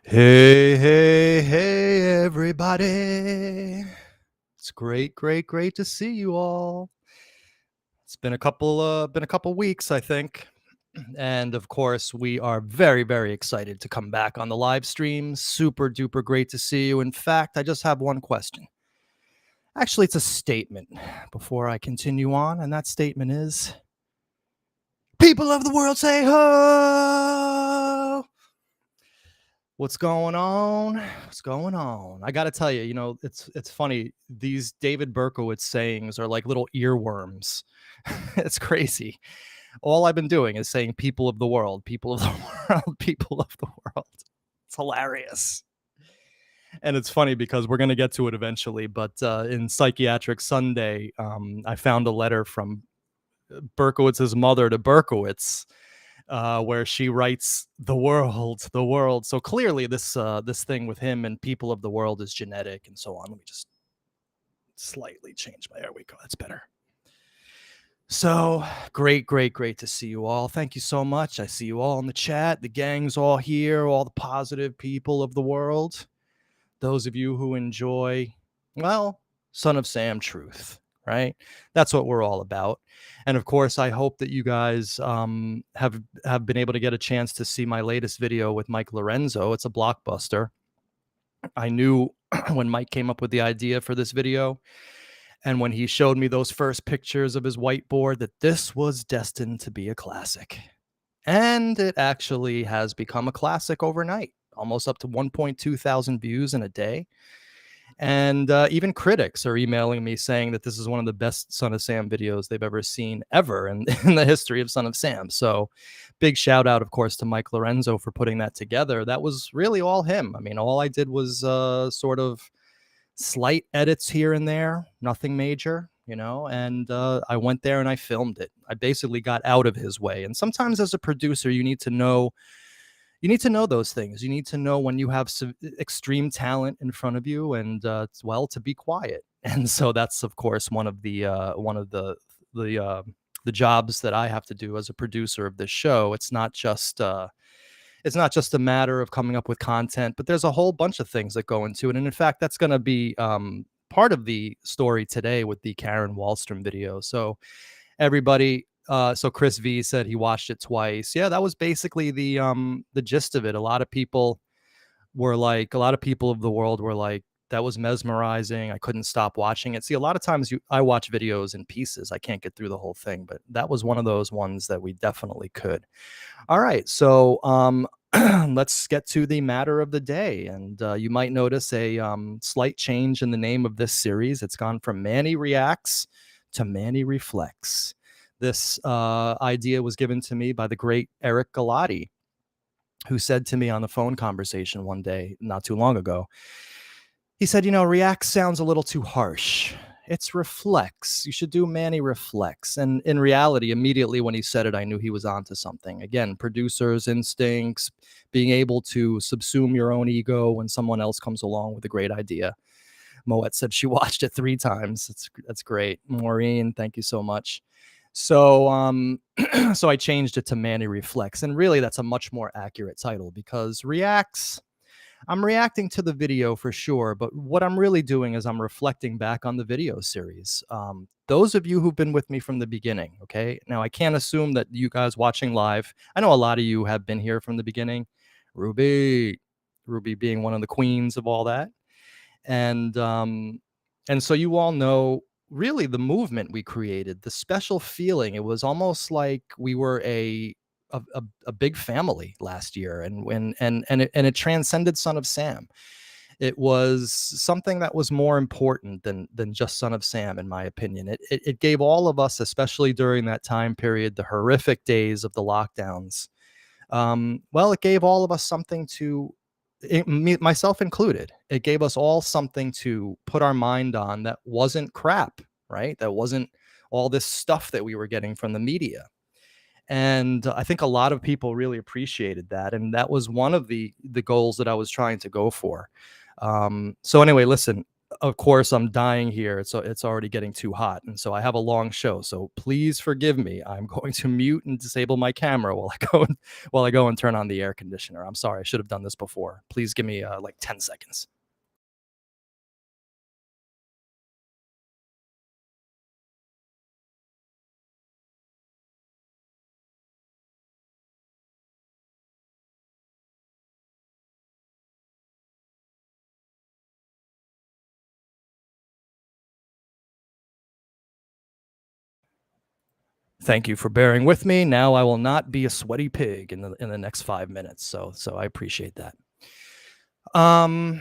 Hey, hey, hey, everybody. It's great to see you all. It's been a couple weeks, I think. And of course, we are very excited to come back on the live stream. Super duper great to see you. In fact, I just have one question. Actually, it's a statement before I continue on, and that statement is people of the world say ho. What's going on? What's going on? I got to tell you, it's funny. These David Berkowitz sayings are like little earworms. It's crazy. All I've been doing is saying people of the world, people of the world, people of the world. It's hilarious. And it's funny because we're going to get to it eventually. But in Psychiatric Sunday, I found a letter from Berkowitz's mother to Berkowitz, where she writes the world. So clearly this thing with him and people of the world is genetic and so on. Let me just slightly change my, there we go. That's better. So great to see you all. Thank you so much. I see you all in the chat. The gang's all here, all the positive people of the world. Those of you who enjoy, well, Son of Sam truth, right? That's what we're all about. And of course, I hope that you guys have been able to get a chance to see my latest video with Mike Lorenzo. It's a blockbuster. I knew when Mike came up with the idea for this video, and when he showed me those first pictures of his whiteboard, that this was destined to be a classic. And it actually has become a classic overnight, almost up to 1.2 thousand views in a day. And even critics are emailing me saying that this is one of the best Son of Sam videos they've ever seen ever in the history of Son of Sam. So big shout out, of course, to Mike Lorenzo for putting that together. That was really all him. I mean, all I did was sort of slight edits here and there, nothing major, and I went there and I filmed it. I basically got out of his way. And sometimes as a producer, you need to know those things. You need to know when you have extreme talent in front of you, and to be quiet. And so that's, of course, one of the jobs that I have to do as a producer of this show. It's not just a matter of coming up with content, but there's a whole bunch of things that go into it. And in fact, that's going to be part of the story today with the Karen Wahlstrom video. So everybody. So Chris V said he watched it twice. Yeah, that was basically the gist of it. A lot of people of the world were like, that was mesmerizing. I couldn't stop watching it. See, a lot of times I watch videos in pieces. I can't get through the whole thing, but that was one of those ones that we definitely could. All right, so let's get to the matter of the day. And you might notice a slight change in the name of this series. It's gone from Manny Reacts to Manny Reflects. This idea was given to me by the great Eric Galati, who said to me on the phone conversation one day not too long ago, he said, React sounds a little too harsh. It's Reflects. You should do Manny Reflects. And in reality, immediately when he said it, I knew he was onto something. Again, producer's instincts, being able to subsume your own ego when someone else comes along with a great idea. Moet said she watched it 3 times. That's great. Maureen, thank you so much. So so I changed it to Manny Reflects, and really that's a much more accurate title, because I'm reacting to the video for sure, but what I'm really doing is I'm reflecting back on the video series. Those of you who've been with me from the beginning, okay? Now, I can't assume that you guys watching live, I know a lot of you have been here from the beginning. Ruby being one of the queens of all that. And so you all know really the movement we created, the special feeling. It was almost like we were a big family last year, and it transcended Son of Sam. It was something that was more important than just Son of Sam, in my opinion. It gave all of us, especially during that time period, the horrific days of the lockdowns. It gave all of us something to, myself included, it gave us all something to put our mind on that wasn't crap, right? That wasn't all this stuff that we were getting from the media. And I think a lot of people really appreciated that. And that was one of the goals that I was trying to go for. So anyway, listen, of course, I'm dying here. It's already getting too hot, and so I have a long show. So please forgive me. I'm going to mute and disable my camera while I go and turn on the air conditioner. I'm sorry. I should have done this before. Please give me like 10 seconds. Thank you for bearing with me. Now I will not be a sweaty pig in the next 5 minutes. So I appreciate that. Um.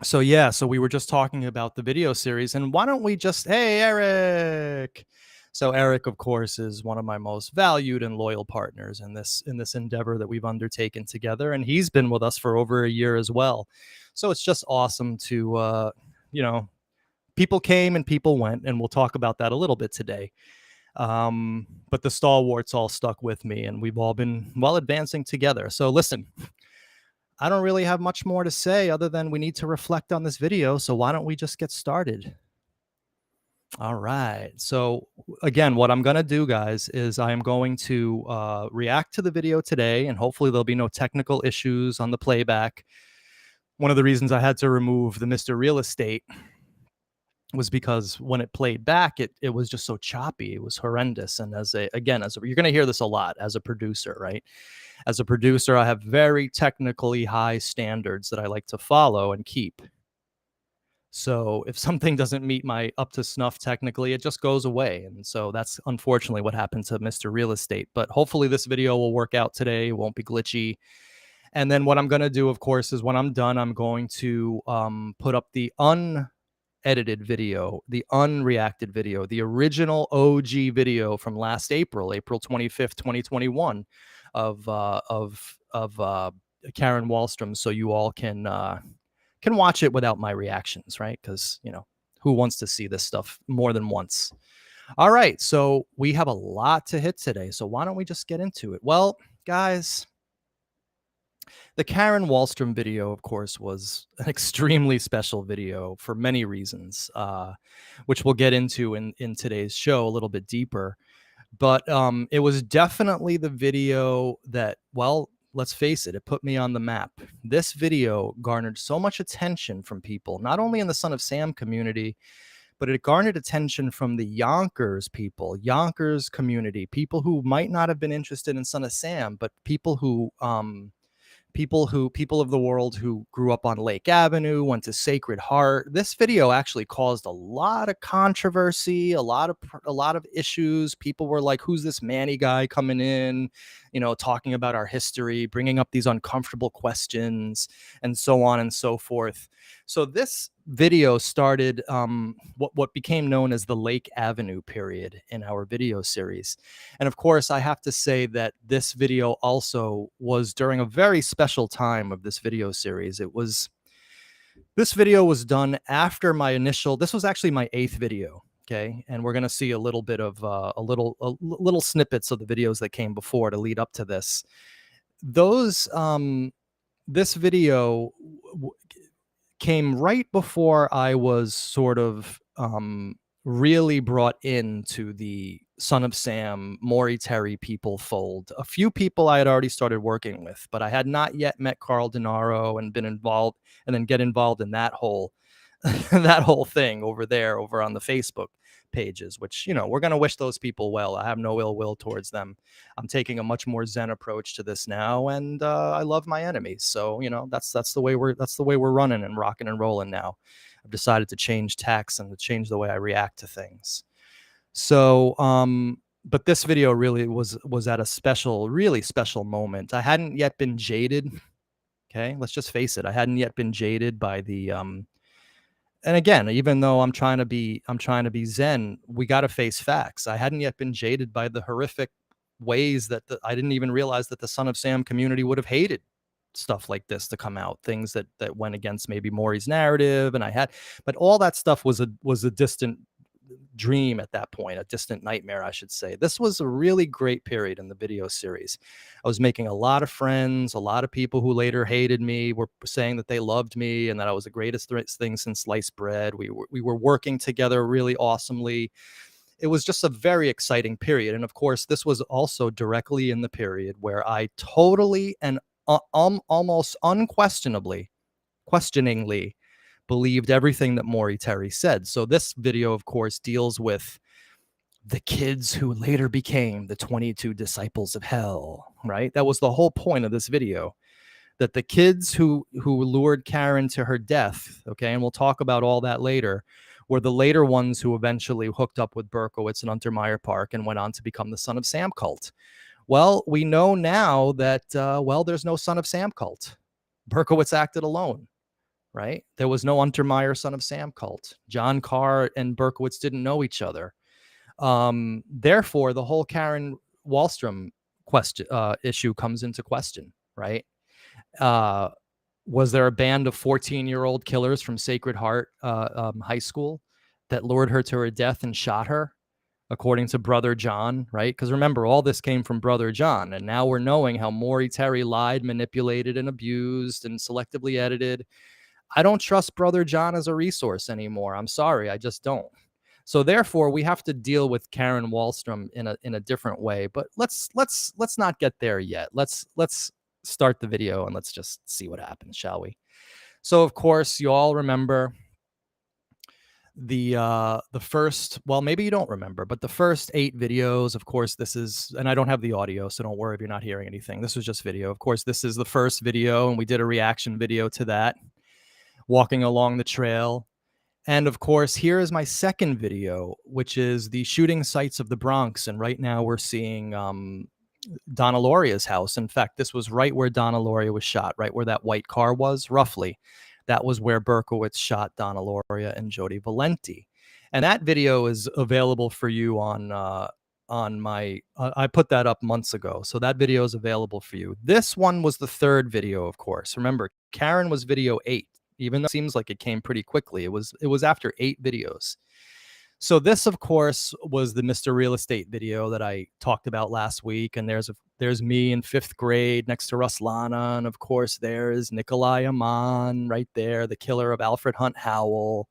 So yeah, so we were just talking about the video series, and why don't we just, hey Eric. So Eric, of course, is one of my most valued and loyal partners in this endeavor that we've undertaken together, and he's been with us for over a year as well. So it's just awesome to you know, people came and people went, and we'll talk about that a little bit today. But the stalwarts all stuck with me, and we've all been well advancing together. So listen, I don't really have much more to say other than we need to reflect on this video. So why don't we just get started? All right. So again, what I'm going to do, guys, is I am going to react to the video today, and hopefully there'll be no technical issues on the playback. One of the reasons I had to remove the Mr. Real Estate was because when it played back, it was just so choppy. It was horrendous. And you're going to hear this a lot as a producer, right? As a producer, I have very technically high standards that I like to follow and keep. So if something doesn't meet my up to snuff technically, it just goes away. And so that's unfortunately what happened to Mr. Real Estate. But hopefully this video will work out today. It won't be glitchy. And then what I'm going to do, of course, is when I'm done, I'm going to put up the unedited video, the unreacted video, the original OG video from last April, April 25th, 2021 of Karen Wahlstrom, so you all can watch it without my reactions, right? Because who wants to see this stuff more than once? All right, so we have a lot to hit today, so why don't we just get into it? Well, guys, the Karen Wahlstrom video, of course, was an extremely special video for many reasons, which we'll get into in today's show a little bit deeper. But it was definitely the video that, well, let's face it, it put me on the map. This video garnered so much attention from people, not only in the Son of Sam community, but it garnered attention from the Yonkers people, Yonkers community, people who might not have been interested in Son of Sam, but people of the world who grew up on Lake Avenue, went to Sacred Heart. This video actually caused a lot of controversy, a lot of issues. People were like, who's this Manny guy coming in, talking about our history, bringing up these uncomfortable questions, and so on and so forth. So this video started what became known as the Lake Avenue period in our video series. And of course, I have to say that this video also was during a very special time of this video series. This video was done after this was actually my 8th video. Okay. And we're going to see a little bit of little snippets of the videos that came before to lead up to this. This video came right before I was sort of really brought into the Son of Sam, Maury Terry people fold. A few people I had already started working with, but I had not yet met Carl Denaro and been involved, and then get involved in that whole that whole thing over on the Facebook pages, which, we're going to wish those people well. I have no ill will towards them. I'm taking a much more zen approach to this now, and I love my enemies. So, that's the way we're running and rocking and rolling now. I've decided to change tacks and to change the way I react to things. So, but this video really was at a really special moment. I hadn't yet been jaded. Okay, let's just face it. I hadn't yet been jaded by the and again, even though I'm trying to be zen, we got to face facts. I hadn't yet been jaded by the horrific ways that I didn't even realize that the Son of Sam community would have hated stuff like this to come out, things that went against maybe Maury's narrative, but all that stuff was a distant dream at that point, a distant nightmare, I should say. This was a really great period in the video series. I was making a lot of friends. A lot of people who later hated me were saying that they loved me and that I was the greatest thing since sliced bread. We were working together really awesomely. It was just a very exciting period. And of course, this was also directly in the period where I totally and almost unquestionably, questioningly believed everything that Maury Terry said. So this video, of course, deals with the kids who later became the 22 disciples of hell, right? That was the whole point of this video, that the kids who lured Karen to her death, okay, and we'll talk about all that later, were the later ones who eventually hooked up with Berkowitz and Unlikley Park and went on to become the Son of Sam cult. Well, we know now that, there's no Son of Sam cult. Berkowitz acted alone. Right? There was no Untermeyer Son of Sam cult. John Carr and Berkowitz didn't know each other. Therefore, the whole Karen Wahlstrom issue comes into question, right? Was there a band of 14-year-old killers from Sacred Heart High School that lured her to her death and shot her, according to Brother John, right? Because remember, all this came from Brother John, and now we're knowing how Maury Terry lied, manipulated, and abused, and selectively edited. I don't trust Brother John as a resource anymore. I'm sorry, I just don't. So therefore, we have to deal with Karen Wahlstrom in a different way. But let's not get there yet. Let's start the video and let's just see what happens, shall we? So of course, you all remember the first, well, maybe you don't remember, but the first 8 videos, of course, this is, and I don't have the audio, so don't worry if you're not hearing anything. This was just video. Of course, this is the first video, and we did a reaction video to that, walking along the trail. And of course, here is my second video, which is the shooting sites of the Bronx. And right now we're seeing Donna Loria's house. In fact, this was right where Donna Loria was shot, right where that white car was, roughly. That was where Berkowitz shot Donna Loria and Jody Valenti. And that video is available for you on my, I put that up months ago. So that video is available for you. This one was the third video, of course. Remember, Karen was video 8. Even though it seems like it came pretty quickly, it was after 8 videos. So this, of course, was the Mr. Real Estate video that I talked about last week. And there's me in 5th grade next to Ruslana. And of course, there's Nikolai Aman right there, the killer of Alfred Hunt Howell.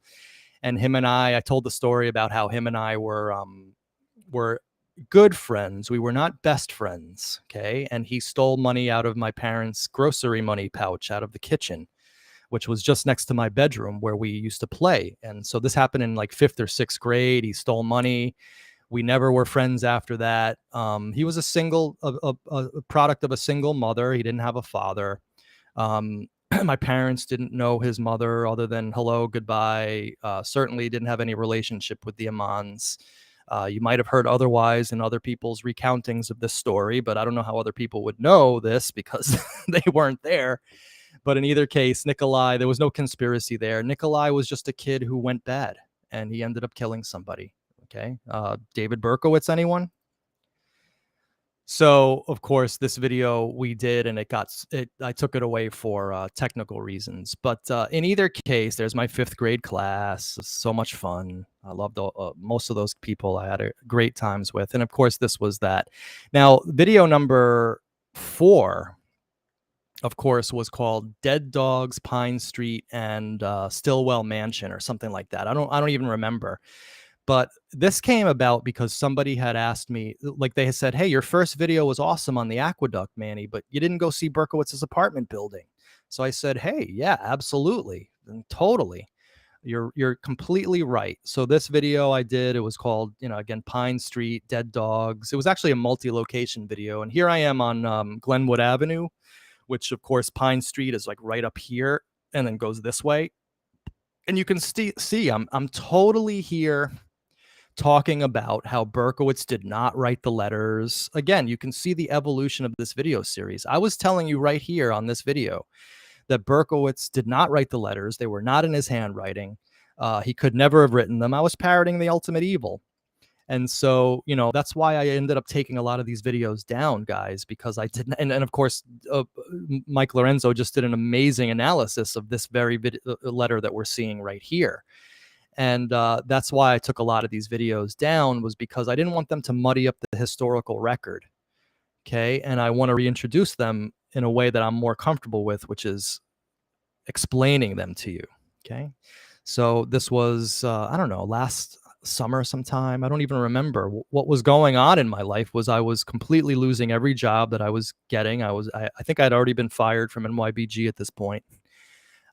And him and I told the story about how him and I were good friends. We were not best friends, okay? And he stole money out of my parents' grocery money pouch out of the kitchen, which was just next to my bedroom where we used to play. And so this happened in like 5th or 6th grade. He stole money. We never were friends after that. He was a product of a single mother. He didn't have a father. My parents didn't know his mother other than hello, goodbye. Certainly didn't have any relationship with the Amans. You might have heard otherwise in other people's recountings of this story, but I don't know how other people would know this because they weren't there. But in either case, Nikolai, there was no conspiracy there. Nikolai was just a kid who went bad, and he ended up killing somebody. Okay. David Berkowitz, anyone? So, of course, this video we did, and I took it away for technical reasons. But in either case, there's my 5th grade class. So much fun. I loved most of those people. I had great times with. And of course, this was that. Now, video number 4, of course, was called Dead Dogs, Pine Street, and Stillwell Mansion, or something like that. I don't even remember. But this came about because somebody had asked me, like they had said, hey, your first video was awesome on the aqueduct, Manny, but you didn't go see Berkowitz's apartment building. So I said, hey, yeah, absolutely. And totally. You're completely right. So this video I did, it was called, again, Pine Street, Dead Dogs. It was actually a multi-location video. And here I am on Glenwood Avenue, which, of course, Pine Street is like right up here and then goes this way. And you can see I'm totally here talking about how Berkowitz did not write the letters. Again, you can see the evolution of this video series. I was telling you right here on this video that Berkowitz did not write the letters. They were not in his handwriting. He could never have written them. I was parroting the ultimate evil. And so, that's why I ended up taking a lot of these videos down, guys, because I didn't. And of course, Mike Lorenzo just did an amazing analysis of this very letter that we're seeing right here. And that's why I took a lot of these videos down, was because I didn't want them to muddy up the historical record. Okay. And I want to reintroduce them in a way that I'm more comfortable with, which is explaining them to you. Okay. So this was, I don't know, last summer sometime. I don't even remember. What was going on in my life was I was completely losing every job that I was getting. I think I'd already been fired from NYPD at this point.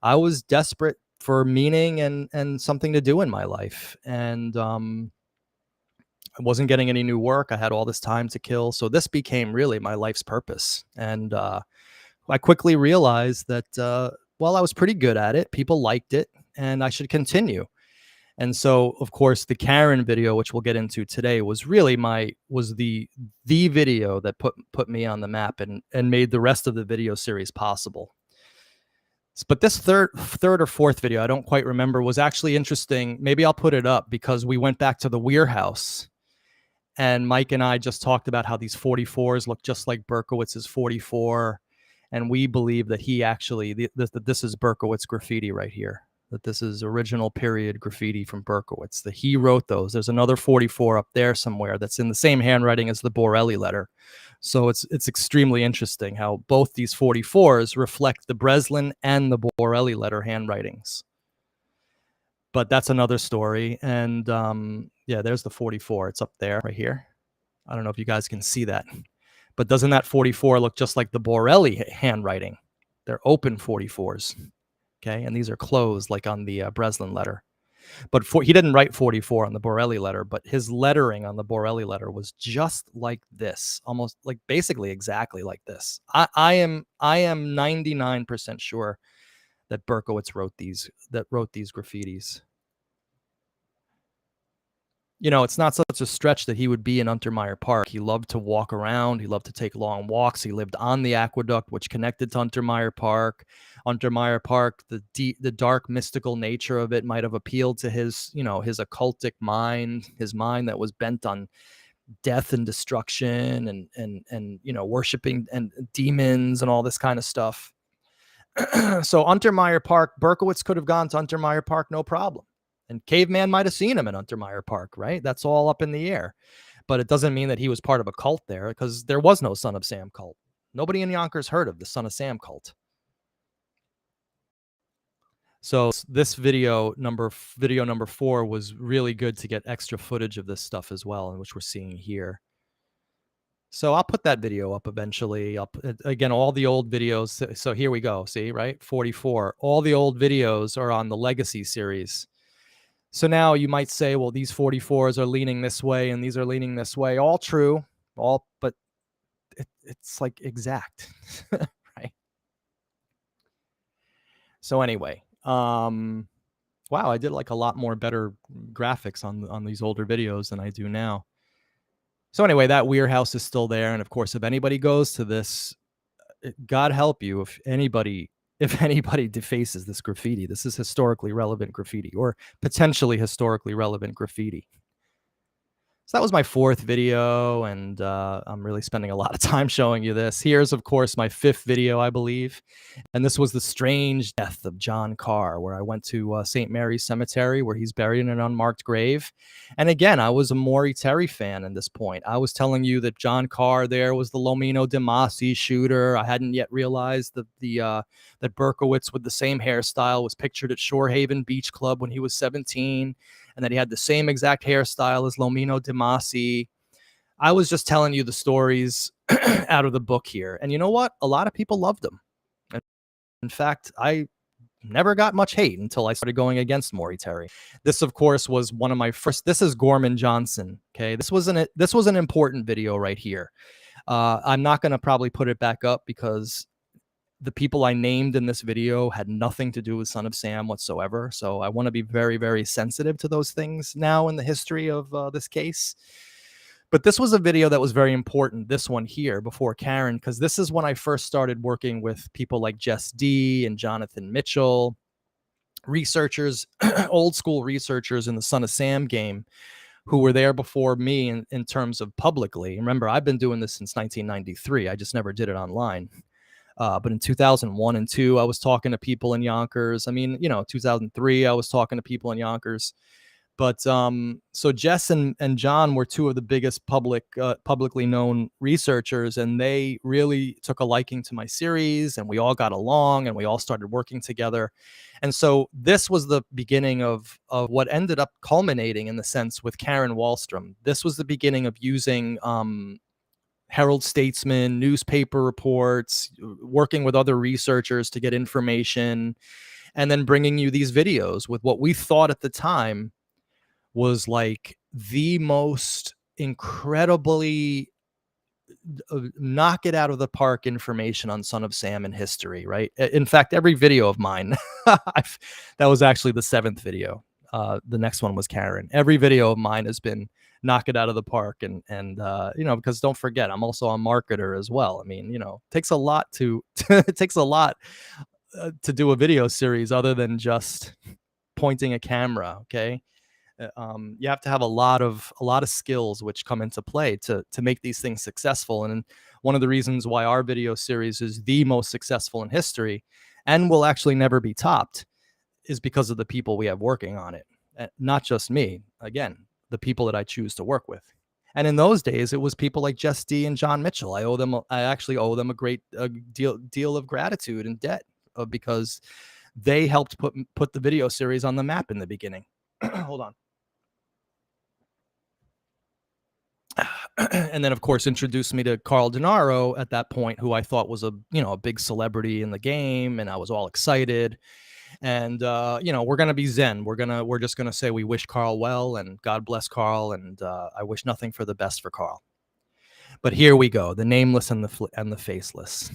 I was desperate for meaning and something to do in my life. And I wasn't getting any new work. I had all this time to kill. So this became really my life's purpose. And I quickly realized that, well, I was pretty good at it. People liked it, and I should continue. And so, of course, the Karen video, which we'll get into today, was really the video that put me on the map and made the rest of the video series possible. But this third or fourth video, I don't quite remember, was actually interesting. Maybe I'll put it up because we went back to the Weir house, and Mike and I just talked about how these 44s look just like Berkowitz's 44. And we believe that he actually, this is Berkowitz graffiti right here, that this is original period graffiti from Berkowitz, that he wrote those. There's another 44 up there somewhere that's in the same handwriting as the Borelli letter. So it's extremely interesting how both these 44s reflect the Breslin and the Borelli letter handwritings. But that's another story. And yeah, there's the 44. It's up there right here. I don't know if you guys can see that. But doesn't that 44 look just like the Borelli handwriting? They're open 44s. Okay. And these are closed like on the Breslin letter. But he didn't write 44 on the Borelli letter, but his lettering on the Borelli letter was just like this, almost like basically exactly like this. I am 99% sure that Berkowitz wrote these graffitis. You know, it's not such a stretch that he would be in Untermeyer Park. He loved to walk around. He loved to take long walks. He lived on the aqueduct, which connected to Untermeyer Park. Untermeyer Park, the dark mystical nature of it might have appealed to his, his occultic mind, his mind that was bent on death and destruction and worshiping and demons and all this kind of stuff. So Untermeyer Park, Berkowitz could have gone to Untermeyer Park, no problem. And Caveman might have seen him in Untermeyer Park, right? That's all up in the air. But it doesn't mean that he was part of a cult there, because there was no Son of Sam cult. Nobody in Yonkers heard of the Son of Sam cult. So this video number 4 was really good to get extra footage of this stuff as well, which we're seeing here. So I'll put that video up eventually. Again, all the old videos. So here we go. See, right? 44. All the old videos are on the Legacy series. So now you might say, well, these 44s are leaning this way and these are leaning this way. All true, but it's like exact, right? So anyway, wow, I did like a lot more better graphics on these older videos than I do now. So anyway, that Weir house is still there. And of course, if anybody goes to this, God help you if anybody defaces this graffiti. This is historically relevant graffiti, or potentially historically relevant graffiti. So that was my 4th video, and I'm really spending a lot of time showing you this. Here's, of course, my 5th video, I believe. And this was the strange death of John Carr, where I went to St. Mary's Cemetery, where he's buried in an unmarked grave. And again, I was a Maury Terry fan at this point. I was telling you that John Carr there was the Lomino De Masi shooter. I hadn't yet realized that that Berkowitz, with the same hairstyle, was pictured at Shorehaven Beach Club when he was 17. And that he had the same exact hairstyle as Lomino De Masi. I was just telling you the stories out of the book here. And you know what? A lot of people loved him. In fact, I never got much hate until I started going against Maury Terry. This, of course, was one of my first. This is Gorman Johnson. Okay, this was an important video right here. I'm not going to probably put it back up because the people I named in this video had nothing to do with Son of Sam whatsoever. So I want to be very, very sensitive to those things now in the history of this case. But this was a video that was very important, this one here, before Karen, because this is when I first started working with people like Jess D and Jonathan Mitchell, researchers, old school researchers in the Son of Sam game, who were there before me in terms of publicly. Remember, I've been doing this since 1993. I just never did it online. But in 2001 and 2, I was talking to people in Yonkers. I mean, 2003, I was talking to people in Yonkers. But so Jess and John were two of the biggest publicly known researchers, and they really took a liking to my series, and we all got along, and we all started working together. And so this was the beginning of what ended up culminating in the sense with Karen Wahlstrom. This was the beginning of using Herald Statesman, newspaper reports, working with other researchers to get information, and then bringing you these videos with what we thought at the time was like the most incredibly knock it out of the park information on Son of Sam in history, right? In fact, every video of mine, that was actually the seventh video. The next one was Karen. Every video of mine has been knock it out of the park, and because don't forget, I'm also a marketer as well. I mean, it takes a lot to it takes a lot to do a video series other than just pointing a camera. Okay. You have to have a lot of skills which come into play to make these things successful. And one of the reasons why our video series is the most successful in history and will actually never be topped is because of the people we have working on it. Not just me, again, the people that I choose to work with. And in those days, it was people like Jess D and John Mitchell. I actually owe them a great deal of gratitude and debt because they helped put the video series on the map in the beginning. Hold on. And then of course introduced me to Carl Denaro at that point, who I thought was a big celebrity in the game, and I was all excited. And we're gonna be zen. We're just gonna say we wish Carl well, and God bless Carl, and I wish nothing for the best for Carl. But here we go, the Nameless and the Faceless.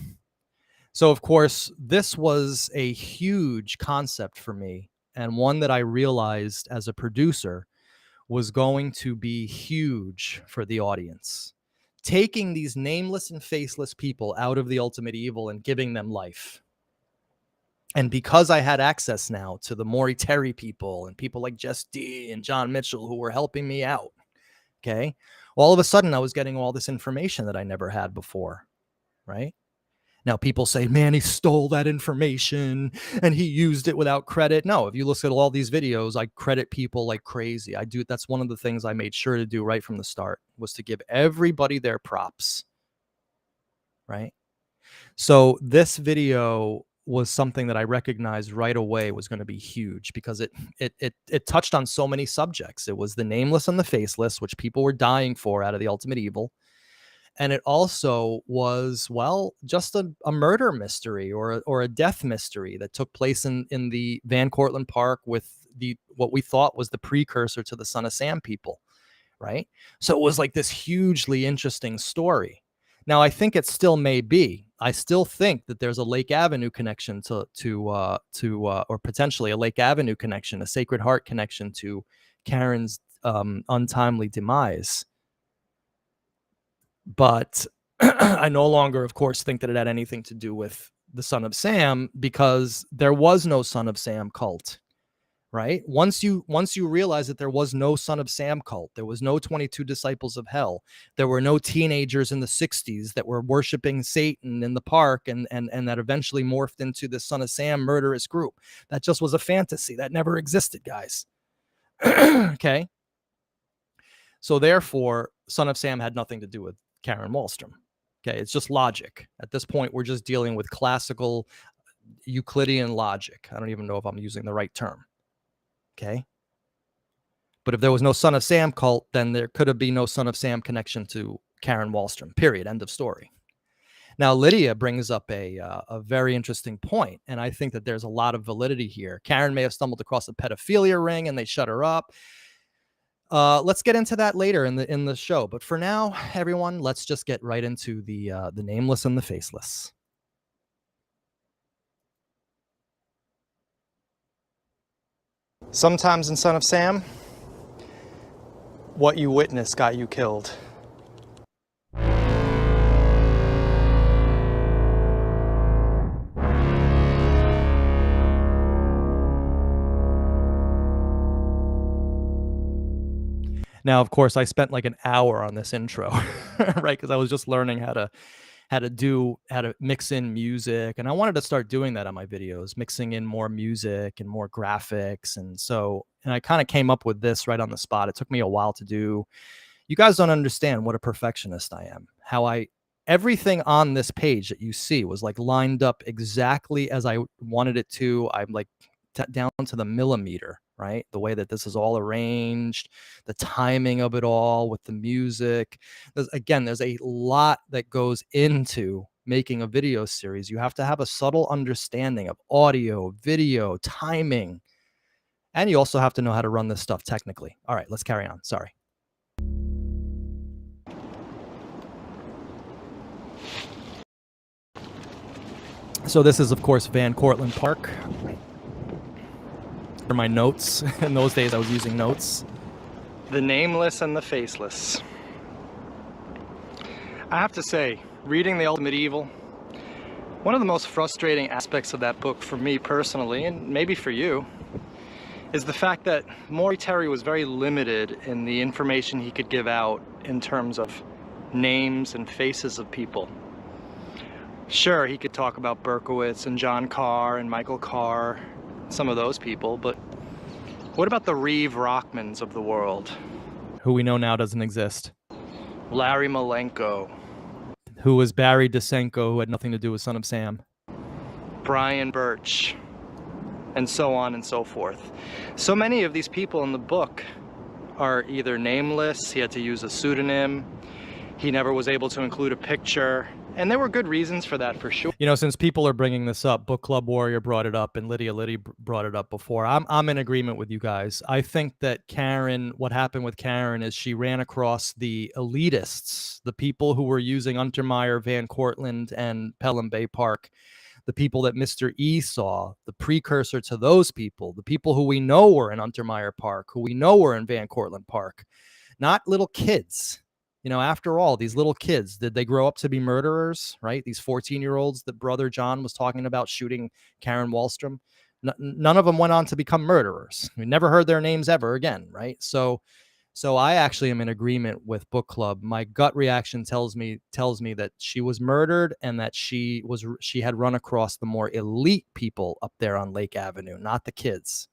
So of course this was a huge concept for me, and one that I realized as a producer was going to be huge for the audience. Taking these nameless and faceless people out of the ultimate evil and giving them life. And because I had access now to the Maury Terry people and people like Jess D and John Mitchell who were helping me out, okay, all of a sudden I was getting all this information that I never had before, right? Now, people say Manny stole that information and he used it without credit. No, if you look at all these videos, I credit people like crazy. I do. That's one of the things I made sure to do right from the start, was to give everybody their props, right? So this video was something that I recognized right away was going to be huge because it touched on so many subjects. It was the nameless and the faceless, which people were dying for out of the ultimate evil. And it also was, well, just a murder mystery or a death mystery that took place in the Cortlandt Park with what we thought was the precursor to the Son of Sam people, right? So it was like this hugely interesting story. Now, I think it still may be. I still think that there's a Lake Avenue connection or potentially a Lake Avenue connection, a Sacred Heart connection to Karen's untimely demise. But I no longer, of course, think that it had anything to do with the Son of Sam, because there was no Son of Sam cult, right? Once you realize that there was no Son of Sam cult, there was no 22 Disciples of Hell, there were no teenagers in the 60s that were worshiping Satan in the park and that eventually morphed into the Son of Sam murderous group. That just was a fantasy. That never existed, guys. Okay? So therefore, Son of Sam had nothing to do with Karen Wahlstrom. Okay, it's just logic. At this point, we're just dealing with classical Euclidean logic. I don't even know if I'm using the right term. Okay. But if there was no Son of Sam cult, then there could have been no Son of Sam connection to Karen Wahlstrom, period. End of story. Now, Lydia brings up a very interesting point, and I think that there's a lot of validity here. Karen may have stumbled across a pedophilia ring and they shut her up. Let's get into that later in the show. But for now, everyone, let's just get right into the nameless and the faceless. Sometimes in Son of Sam, what you witnessed got you killed. Now, of course, I spent like an hour on this intro, right? Because I was just learning how to mix in music, and I wanted to start doing that on my videos, mixing in more music and more graphics. And so And I kind of came up with this right on the spot. It took me a while to do. You guys don't understand what a perfectionist I am. Everything on this page that you see was like lined up exactly as I wanted it to. I'm like down to the millimeter, right? The way that this is all arranged, the timing of it all with the music. There's a lot that goes into making a video series. You have to have a subtle understanding of audio, video, timing, and you also have to know how to run this stuff technically. All right, let's carry on. Sorry. So this is, of course, Cortlandt Park. For my notes. In those days, I was using notes. The Nameless and the Faceless. I have to say, reading The Ultimate Evil, one of the most frustrating aspects of that book for me personally, and maybe for you, is the fact that Maury Terry was very limited in the information he could give out in terms of names and faces of people. Sure, he could talk about Berkowitz and John Carr and Michael Carr, some of those people, but what about the Reeve Rockmans of the world? Who we know now doesn't exist. Larry Malenko. Who was Barry Desenko, who had nothing to do with Son of Sam. Brian Birch. And so on and so forth. So many of these people in the book are either nameless, he had to use a pseudonym, he never was able to include a picture, and there were good reasons for that, for sure. You know, since people are bringing this up, Book Club Warrior brought it up and Lydia brought it up before. I'm in agreement with you guys. I think that what happened with Karen is she ran across the elitists, the people who were using Untermeyer, Van Cortlandt, and Pelham Bay Park, the people that Mr. E saw, the precursor to those people, the people who we know were in Untermeyer Park, who we know were in Van Cortlandt Park, not little kids. You know, after all, these little kids, did they grow up to be murderers, right? These 14-year-olds that Brother John was talking about shooting Karen Wahlstrom, none of them went on to become murderers. We never heard their names ever again, right? So I actually am in agreement with Book Club. My gut reaction tells me that she was murdered and that she had run across the more elite people up there on Lake Avenue, not the kids.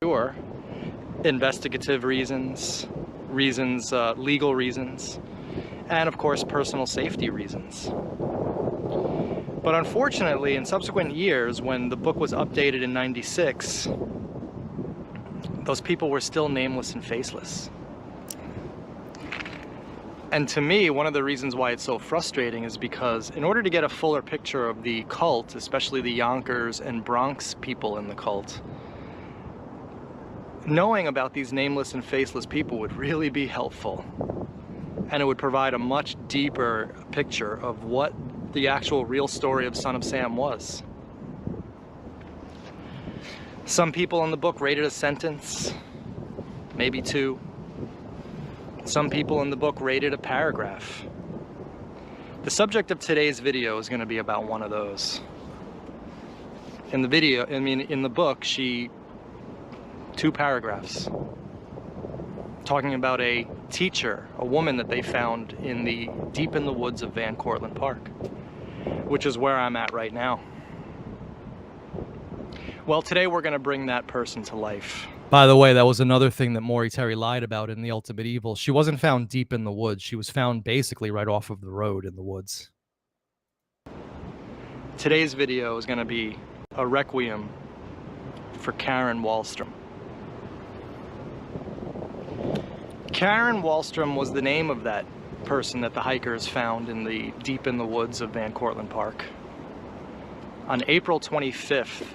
Sure, investigative reasons, legal reasons, and of course personal safety reasons. But unfortunately, in subsequent years, when the book was updated in '96, those people were still nameless and faceless. And to me, one of the reasons why it's so frustrating is because in order to get a fuller picture of the cult, especially the Yonkers and Bronx people in the cult, knowing about these nameless and faceless people would really be helpful. And it would provide a much deeper picture of what the actual real story of Son of Sam was. Some people in the book rated a sentence, maybe 2. Some people in the book rated a paragraph. The subject of today's video is going to be about one of those. In the book, 2 paragraphs talking about a teacher, a woman that they found deep in the woods of Van Cortlandt Park, which is where I'm at right now. Well, today we're going to bring that person to life. By the way, that was another thing that Maury Terry lied about in The Ultimate Evil. She wasn't found deep in the woods. She was found basically right off of the road in the woods. Today's video is going to be a requiem for Karen Wahlstrom. Karen Wahlstrom was the name of that person that the hikers found deep in the woods of Van Cortlandt Park on April 25th,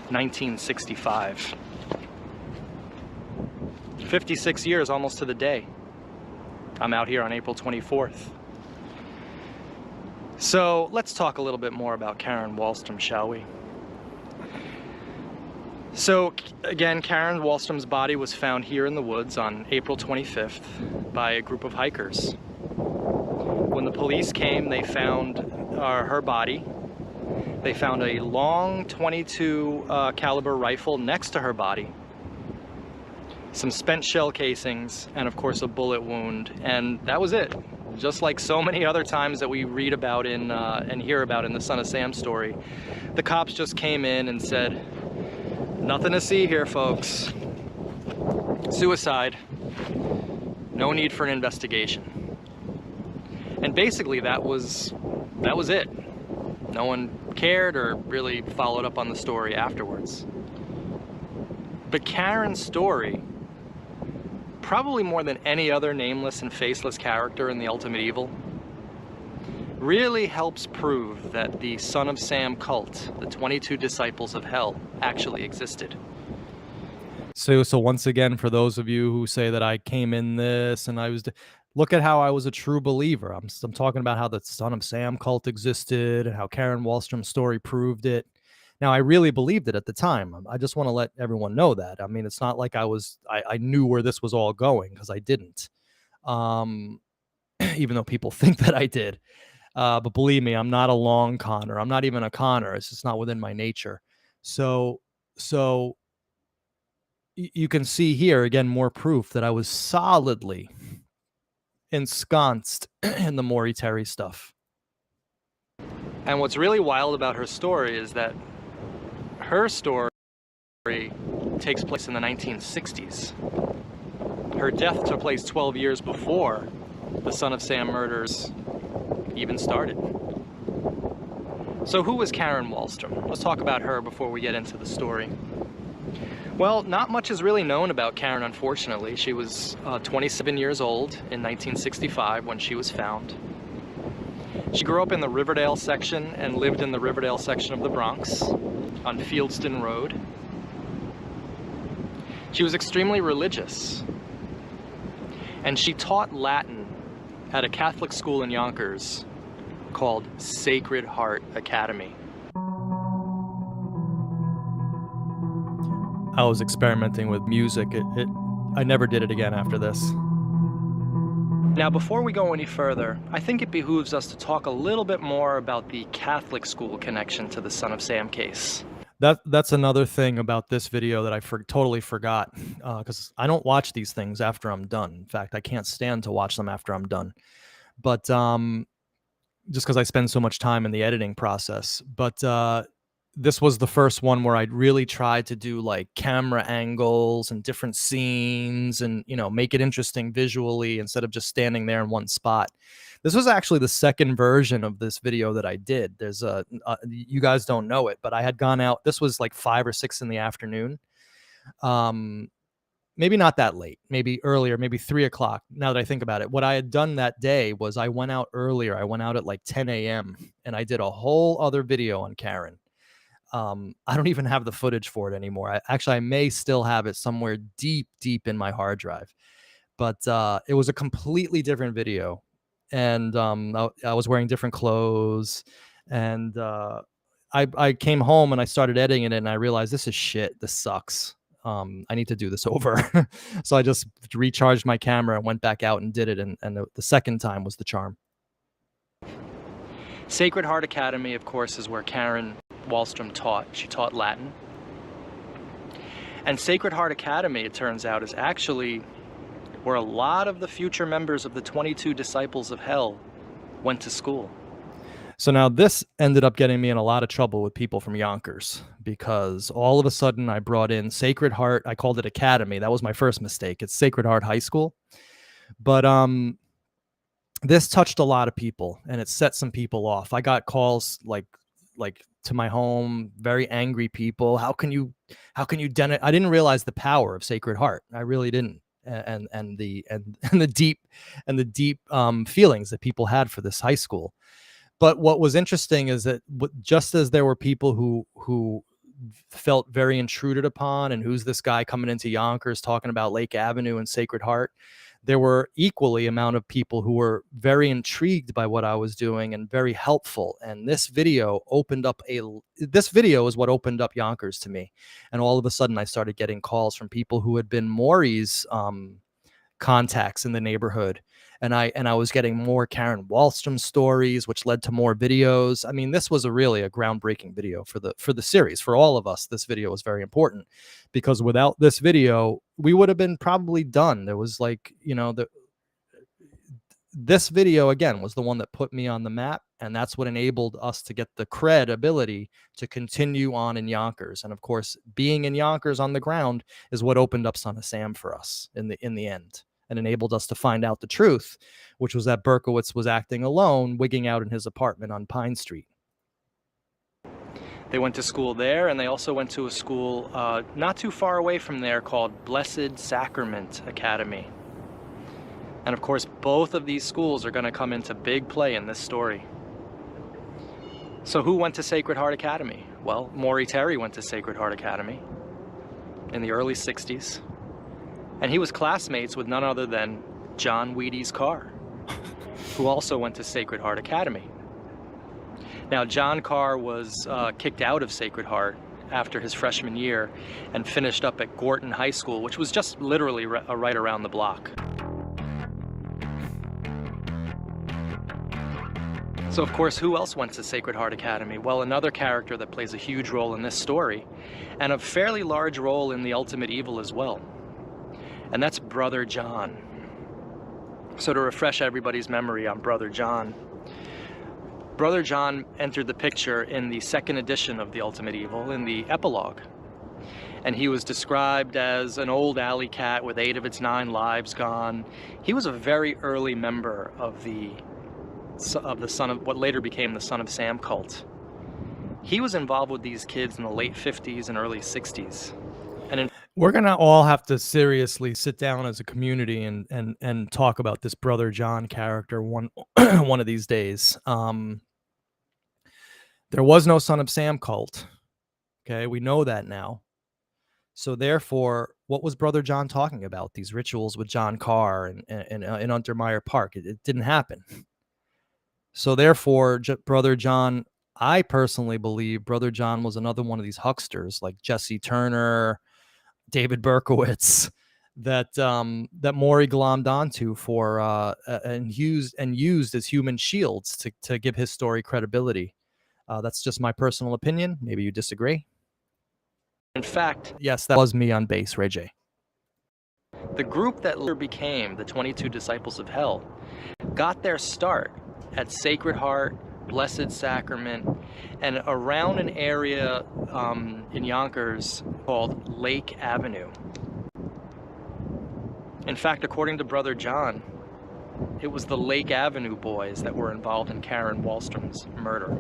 1965. 56 years almost to the day. I'm out here on April 24th. So let's talk a little bit more about Karen Wahlstrom, shall we? So again, Karen Wahlstrom's body was found here in the woods on April 25th by a group of hikers. When the police came, they found her body. They found a long .22 caliber rifle next to her body, some spent shell casings, and of course a bullet wound, and that was it. Just like so many other times that we read about and hear about in the Son of Sam story, the cops just came in and said, "Nothing to see here, folks. Suicide. No need for an investigation. And basically that was it. No one cared or really followed up on the story afterwards. But Karen's story, probably more than any other nameless and faceless character in The Ultimate Evil, really helps prove that the Son of Sam cult, the 22 Disciples of Hell, actually existed. So once again, for those of you who say that I came in this and look at how I was a true believer. I'm talking about how the Son of Sam cult existed and how Karen Wahlstrom's story proved it. Now, I really believed it at the time. I just want to let everyone know that. I mean, it's not like I knew where this was all going, because I didn't. Even though people think that I did. But believe me, I'm not a long conner. I'm not even a conner. It's just not within my nature. So you can see here, again, more proof that I was solidly ensconced in the Maury Terry stuff. And what's really wild about her story is that her story takes place in the 1960s. Her death took place 12 years before the Son of Sam murders even started. So who was Karen Wahlstrom? Let's talk about her before we get into the story. Well, not much is really known about Karen, unfortunately. She was 27 years old in 1965 when she was found. She grew up in the Riverdale section and lived in the Riverdale section of the Bronx on Fieldston Road. She was extremely religious, and she taught Latin at a Catholic school in Yonkers called Sacred Heart Academy. I was experimenting with music. I never did it again after this. Now, before we go any further, I think it behooves us to talk a little bit more about the Catholic school connection to the Son of Sam case. That's another thing about this video that I totally forgot, because I don't watch these things after I'm done. In fact, I can't stand to watch them after I'm done. But just because I spend so much time in the editing process. But this was the first one where I really tried to do like camera angles and different scenes and, make it interesting visually instead of just standing there in one spot. This was actually the second version of this video that I did. There's you guys don't know it, but I had gone out. This was like 5 or 6 in the afternoon. Maybe not that late, maybe earlier, maybe 3 o'clock. Now that I think about it, what I had done that day was I went out earlier. I went out at like 10 a.m. and I did a whole other video on Karen. I don't even have the footage for it anymore. I may still have it somewhere deep in my hard drive, but it was a completely different video. And I was wearing different clothes, and I came home and I started editing it, and I realized this is shit. This sucks. I need to do this over. So I just recharged my camera and went back out and did it. And the second time was the charm. Sacred Heart Academy, of course, is where Karen Wahlstrom taught. She taught Latin. And Sacred Heart Academy, it turns out, is actually where a lot of the future members of the 22 Disciples of Hell went to school. So now this ended up getting me in a lot of trouble with people from Yonkers, because all of a sudden I brought in Sacred Heart. I called it Academy. That was my first mistake. It's Sacred Heart High School. But this touched a lot of people, and it set some people off. I got calls like to my home, very angry people. How can you I didn't realize the power of Sacred Heart. I really didn't. And the deep feelings that people had for this high school. But what was interesting is that just as there were people who felt very intruded upon, and who's this guy coming into Yonkers talking about Lake Avenue and Sacred Heart, there were equally amount of people who were very intrigued by what I was doing and very helpful. And this video is what opened up Yonkers to me. And all of a sudden I started getting calls from people who had been Maury's contacts in the neighborhood. And I was getting more Karen Wahlstrom stories, which led to more videos. I mean, this was really a groundbreaking video for the series. For all of us, this video was very important, because without this video, we would have been probably done. There was like, this video again was the one that put me on the map, And that's what enabled us to get the credibility to continue on in Yonkers. And of course, being in Yonkers on the ground is what opened up Son of Sam for us in the end, and enabled us to find out the truth, which was that Berkowitz was acting alone, wigging out in his apartment on Pine Street. They went to school there, and they also went to a school not too far away from there called Blessed Sacrament Academy. And of course, both of these schools are going to come into big play in this story. So who went to Sacred Heart Academy? Well, Maury Terry went to Sacred Heart Academy in the early 60s. And he was classmates with none other than John Wheaties Carr, who also went to Sacred Heart Academy. Now, John Carr was kicked out of Sacred Heart after his freshman year and finished up at Gorton High School, which was just literally right around the block. So, of course, who else went to Sacred Heart Academy? Well, another character that plays a huge role in this story, and a fairly large role in The Ultimate Evil as well. And that's Brother John. So to refresh everybody's memory on Brother John entered the picture in the second edition of The Ultimate Evil, in the epilogue. And he was described as an old alley cat with 8 of its 9 lives gone. He was a very early member of what later became the Son of Sam cult. He was involved with these kids in the late 50s and early 60s. And we're gonna all have to seriously sit down as a community and talk about this Brother John character one of these days. There was no Son of Sam cult. Okay, we know that now. So therefore, what was Brother John talking about? These rituals with John Carr and in Untermeyer Park. It didn't happen. So therefore, Brother John, I personally believe Brother John was another one of these hucksters like Jesse Turner, David Berkowitz, that Maury glommed onto for and used as human shields to give his story credibility. That's just my personal opinion. Maybe you disagree. In fact, yes, that was me on bass, Ray J. The group that later became the 22 Disciples of Hell got their start at Sacred Heart, Blessed Sacrament, and around an area in Yonkers called Lake Avenue. In fact, according to Brother John, it was the Lake Avenue boys that were involved in Karen Wahlstrom's murder.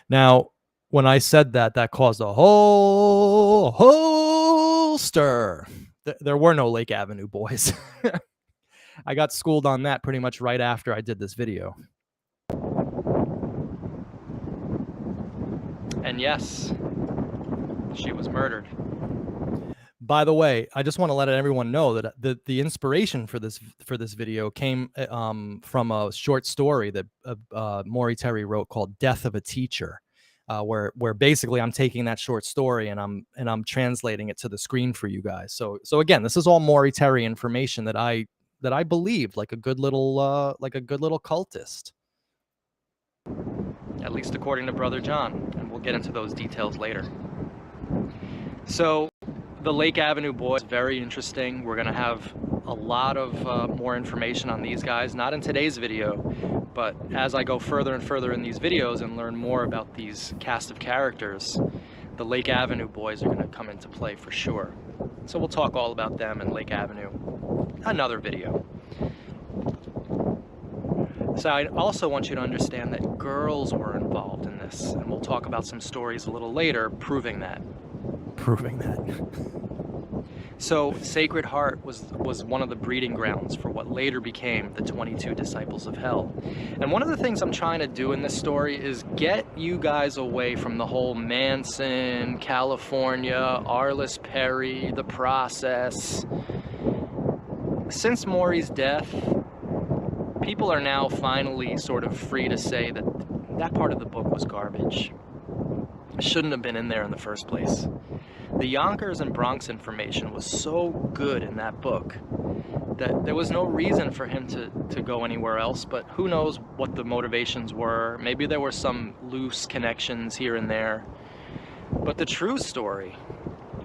Now, when I said that, that caused a whole stir. There were no Lake Avenue boys. I got schooled on that pretty much right after I did this video. And yes, she was murdered. By the way, I just want to let everyone know that the inspiration for this video came from a short story that Maury Terry wrote called "Death of a Teacher," where basically I'm taking that short story and I'm translating it to the screen for you guys. So again, this is all Maury Terry information that I believed like a good little cultist. At least according to Brother John, and we'll get into those details later. So the Lake Avenue boys, very interesting. We're gonna have a lot of more information on these guys, not in today's video, but as I go further and further in these videos and learn more about these cast of characters, the Lake Avenue boys are gonna come into play for sure. So we'll talk all about them in Lake Avenue, another video. So I also want you to understand that girls were involved in this, and we'll talk about some stories a little later proving that. So Sacred Heart was one of the breeding grounds for what later became the 22 Disciples of Hell. And one of the things I'm trying to do in this story is get you guys away from the whole Manson, California, Arliss Perry, the process. Since Maury's death, people are now finally sort of free to say that that part of the book was garbage. It shouldn't have been in there in the first place. The Yonkers and Bronx information was so good in that book that there was no reason for him to go anywhere else, but who knows what the motivations were. Maybe there were some loose connections here and there. But the true story,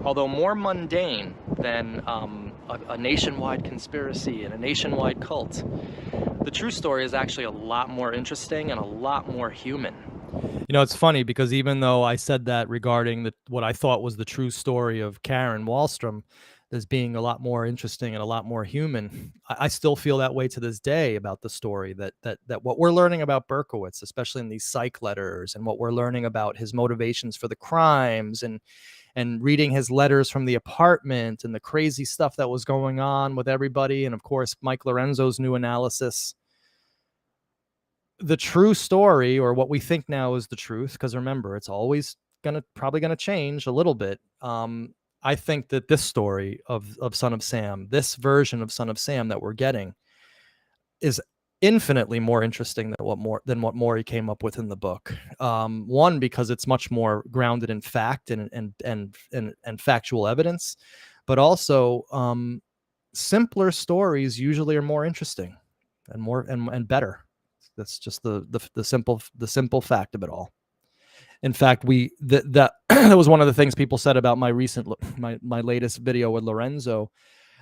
although more mundane than a nationwide conspiracy and a nationwide cult, The true story is actually a lot more interesting and a lot more human. You know, it's funny because even though I said that regarding what I thought was the true story of Karen Wahlstrom as being a lot more interesting and a lot more human, I still feel that way to this day about the story that what we're learning about Berkowitz, especially in these psych letters, and what we're learning about his motivations for the crimes, and reading his letters from the apartment and the crazy stuff that was going on with everybody, and of course Mike Lorenzo's new analysis. The true story, or what we think now is the truth, because remember, it's always probably gonna change a little bit. I think that this story of Son of Sam, this version of Son of Sam that we're getting, is infinitely more interesting than what Maury came up with in the book. One, because it's much more grounded in fact and factual evidence, but also simpler stories usually are more interesting and more and better. That's just the simple fact of it all. In fact, that was one of the things people said about my latest video with Lorenzo.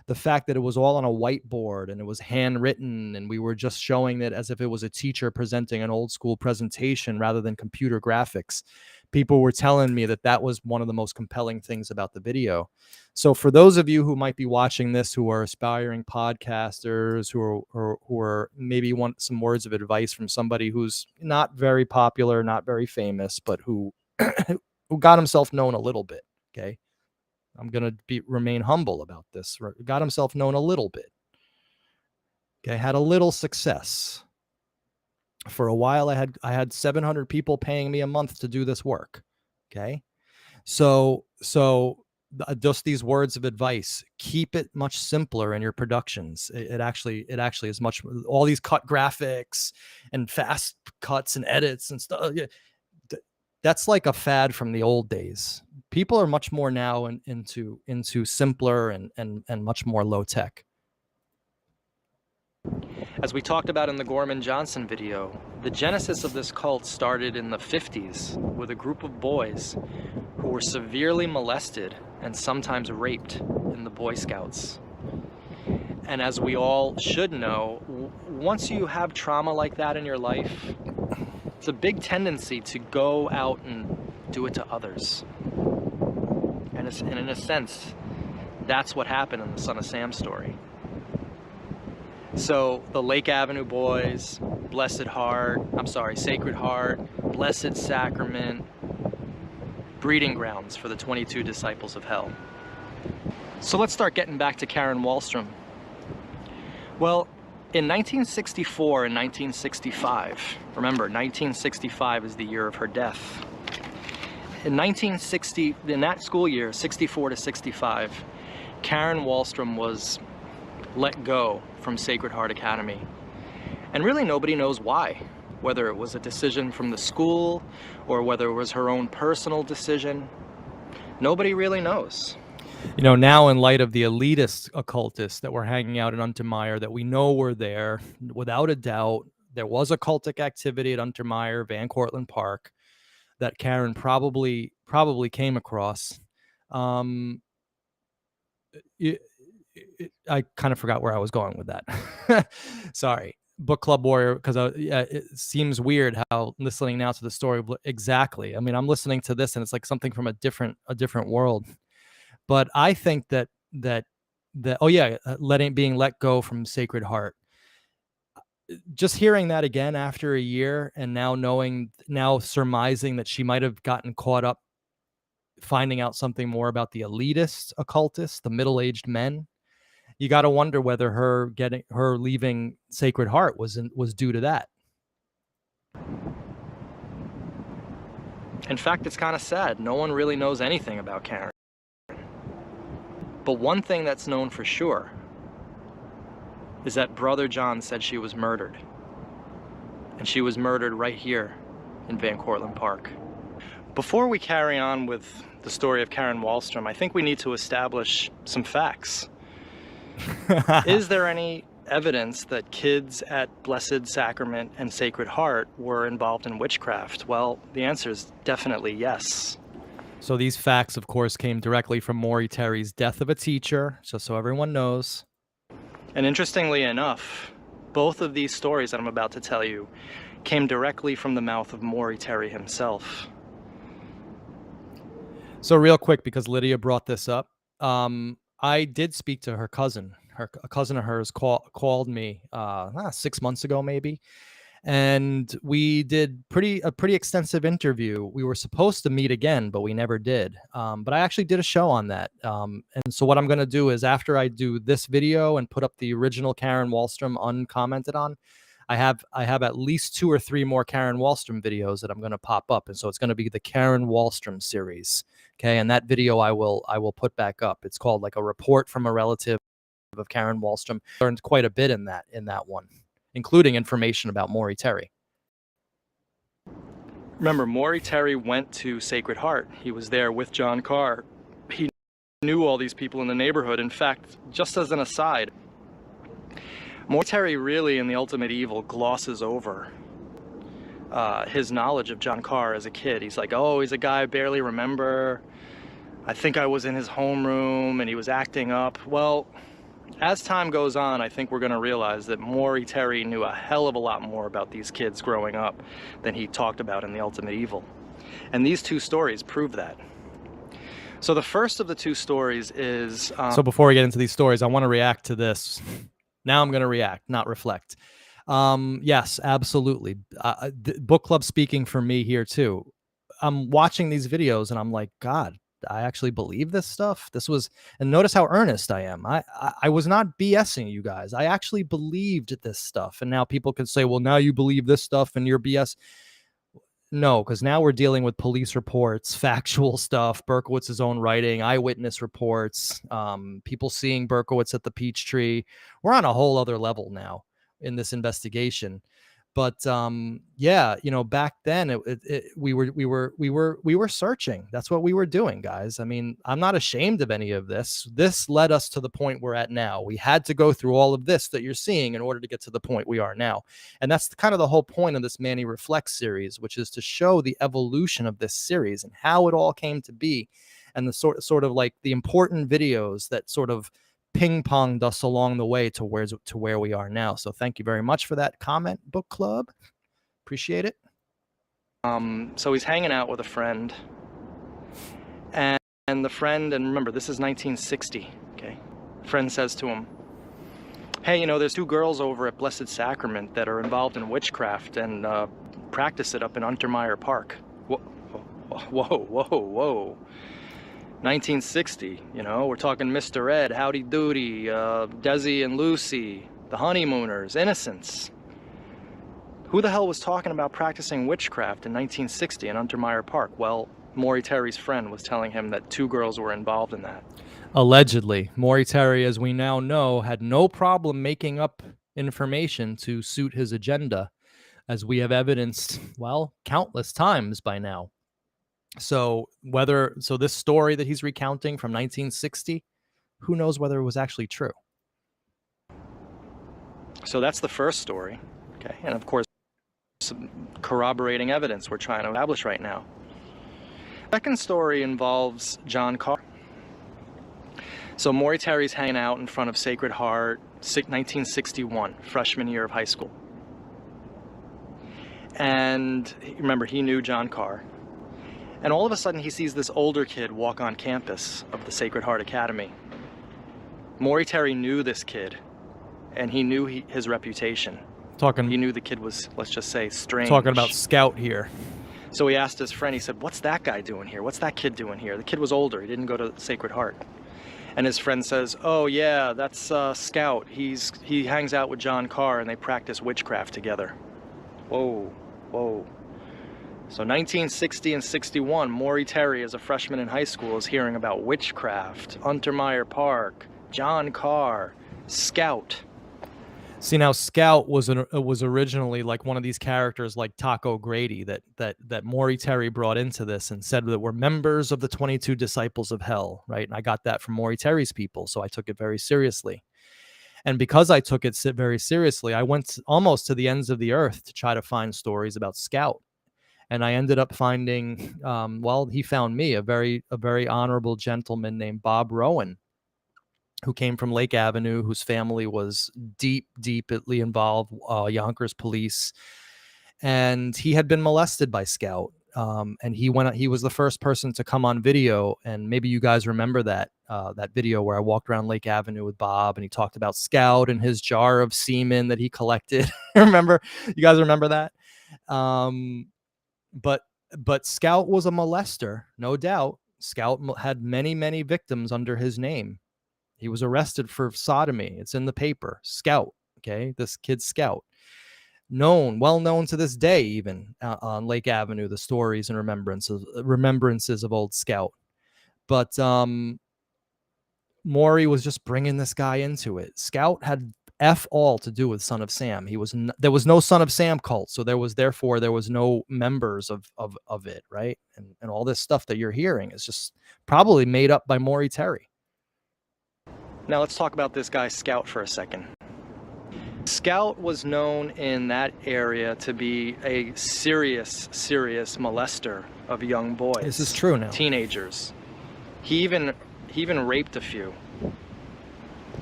The fact that it was all on a whiteboard and it was handwritten, and we were just showing it as if it was a teacher presenting an old school presentation rather than computer graphics. People were telling me that that was one of the most compelling things about the video. So for those of you who might be watching this, who are aspiring podcasters, who are maybe want some words of advice from somebody who's not very popular, not very famous, but who who got himself known a little bit, okay? I'm going to remain humble about this. Got himself known a little bit. Okay, had a little success. For a while, I had 700 people paying me a month to do this work. Okay, so just these words of advice: keep it much simpler in your productions. It actually is much. All these cut graphics and fast cuts and edits and stuff. That's like a fad from the old days. People are much more now into simpler and much more low tech. As we talked about in the Gorman Johnson video, the genesis of this cult started in the 50s with a group of boys who were severely molested and sometimes raped in the Boy Scouts. And as we all should know, once you have trauma like that in your life, it's a big tendency to go out and do it to others. And in a sense, that's what happened in the Son of Sam story. So the Lake Avenue boys, Sacred Heart, Blessed Sacrament, breeding grounds for the 22 disciples of hell. So let's start getting back to Karen Wahlstrom. Well, in 1964 and 1965, remember, 1965 is the year of her death. In that school year, 64 to 65, Karen Wahlstrom was let go from Sacred Heart Academy. And really nobody knows why, whether it was a decision from the school or whether it was her own personal decision. Nobody really knows. You know, now in light of the elitist occultists that were hanging out in Untermeyer that we know were there, without a doubt, there was occultic activity at Untermeyer, Van Cortlandt Park, that Karen probably came across. I kind of forgot where I was going with that. Sorry. Book Club Warrior, because it seems weird how listening now to the story exactly. I mean, I'm listening to this and it's like something from a different world. But I think that being let go from Sacred Heart. Just hearing that again after a year, and now surmising that she might have gotten caught up finding out something more about the elitist occultists, the middle-aged men. You got to wonder whether her leaving Sacred Heart was due to that. In fact, it's kind of sad. No one really knows anything about Karen. But one thing that's known for sure is that Brother John said she was murdered. And she was murdered right here in Van Cortlandt Park. Before we carry on with the story of Karen Wahlstrom, I think we need to establish some facts. Is there any evidence that kids at Blessed Sacrament and Sacred Heart were involved in witchcraft? Well, the answer is definitely yes. So these facts, of course, came directly from Maury Terry's death of a teacher, just so everyone knows. And interestingly enough, Both of these stories that I'm about to tell you came directly from the mouth of Maury Terry himself. So real quick, because Lydia brought this up, I did speak to her cousin. A cousin of hers called me 6 months ago, maybe, and we did a pretty extensive interview. We were supposed to meet again, but we never did. But I actually did a show on that. And so what I'm going to do is, after I do this video and put up the original Karen Wahlstrom uncommented on, I have at least 2 or 3 more Karen Wahlstrom videos that I'm going to pop up, and so it's going to be the Karen Wahlstrom series. Okay, and that video I will put back up. It's called like a report from a relative of Karen Wahlstrom. Learned quite a bit in that one, including information about Maury Terry. Remember, Maury Terry went to Sacred Heart. He was there with John Carr. He knew all these people in the neighborhood. In fact, just as an aside, Maury Terry really, in The Ultimate Evil, glosses over his knowledge of John Carr as a kid. He's like, oh, he's a guy I barely remember. I think I was in his homeroom and he was acting up. Well, as time goes on, I think we're going to realize that Maury Terry knew a hell of a lot more about these kids growing up than he talked about in The Ultimate Evil. And these 2 stories prove that. So the first of the 2 stories is... So before we get into these stories, I want to react to this. Now I'm going to react, not reflect. Yes, absolutely. Book club speaking for me here too. I'm watching these videos and I'm like, God, I actually believe this stuff. And notice how earnest I am. I was not BSing you guys. I actually believed this stuff. And now people can say, well, now you believe this stuff and you're BS. No, because now we're dealing with police reports, factual stuff, Berkowitz's own writing, eyewitness reports, people seeing Berkowitz at the Peachtree. We're on a whole other level now in this investigation. But yeah, back then we were searching. That's what we were doing, guys. I mean, I'm not ashamed of any of this. This led us to the point we're at now. We had to go through all of this that you're seeing in order to get to the point we are now. And that's kind of the whole point of this Manny Reflects series, which is to show the evolution of this series and how it all came to be, and the sort of like the important videos that sort of ping-ponged us along the way to where we are now. So thank you very much for that comment, book club. Appreciate it. So he's hanging out with a friend, and the friend, and remember, this is 1960, okay? Friend says to him, hey, there's 2 girls over at Blessed Sacrament that are involved in witchcraft and practice it up in Untermeyer Park. Whoa, whoa, whoa, whoa. 1960, we're talking Mr. Ed, Howdy Doody, Desi and Lucy, the Honeymooners, Innocents. Who the hell was talking about practicing witchcraft in 1960 in Untermeyer Park? Well, Maury Terry's friend was telling him that 2 girls were involved in that. Allegedly. Maury Terry, as we now know, had no problem making up information to suit his agenda, as we have evidenced, well, countless times by now. So this story that he's recounting from 1960, who knows whether it was actually true? So that's the first story, okay? And of course, some corroborating evidence we're trying to establish right now. Second story involves John Carr. So Maury Terry's hanging out in front of Sacred Heart, 1961, freshman year of high school. And remember, he knew John Carr. And all of a sudden, he sees this older kid walk on campus of the Sacred Heart Academy. Maury Terry knew this kid, and he knew his reputation. He knew the kid was, let's just say, strange. Talking about Scout here. So he asked his friend, he said, what's that guy doing here? What's that kid doing here? The kid was older. He didn't go to Sacred Heart. And his friend says, oh, yeah, that's Scout. He hangs out with John Carr, and they practice witchcraft together. Whoa, whoa. So 1960 and 61, Maury Terry, as a freshman in high school, is hearing about witchcraft, Untermeyer Park, John Carr, Scout. See, now Scout was originally like one of these characters like Taco Grady that Maury Terry brought into this and said that we're members of the 22 Disciples of Hell, right? And I got that from Maury Terry's people, so I took it very seriously. And because I took it very seriously, I went almost to the ends of the earth to try to find stories about Scout. And I ended up finding, he found me, a very honorable gentleman named Bob Rowan. who came from Lake Avenue, whose family was deeply involved, Yonkers police, and he had been molested by Scout. And he was the first person to come on video, and maybe you guys remember that video where I walked around Lake Avenue with Bob, and he talked about Scout and his jar of semen that he collected. Remember, you guys remember that? But Scout was a molester, no doubt. Scout had many victims under his name. He was arrested for sodomy. It's in the paper. Scout. Okay, this kid Scout, well known to this day, even on Lake Avenue, the stories and remembrances of old Scout. But Maury was just bringing this guy into it. Scout had F all to do with Son of Sam. There was no Son of Sam cult, so there was no members of it, right? And all this stuff that you're hearing is just probably made up by Maury Terry. Now let's talk about this guy Scout for a second. Scout was known in that area to be a serious molester of young boys. This is true now. Teenagers. He even raped a few.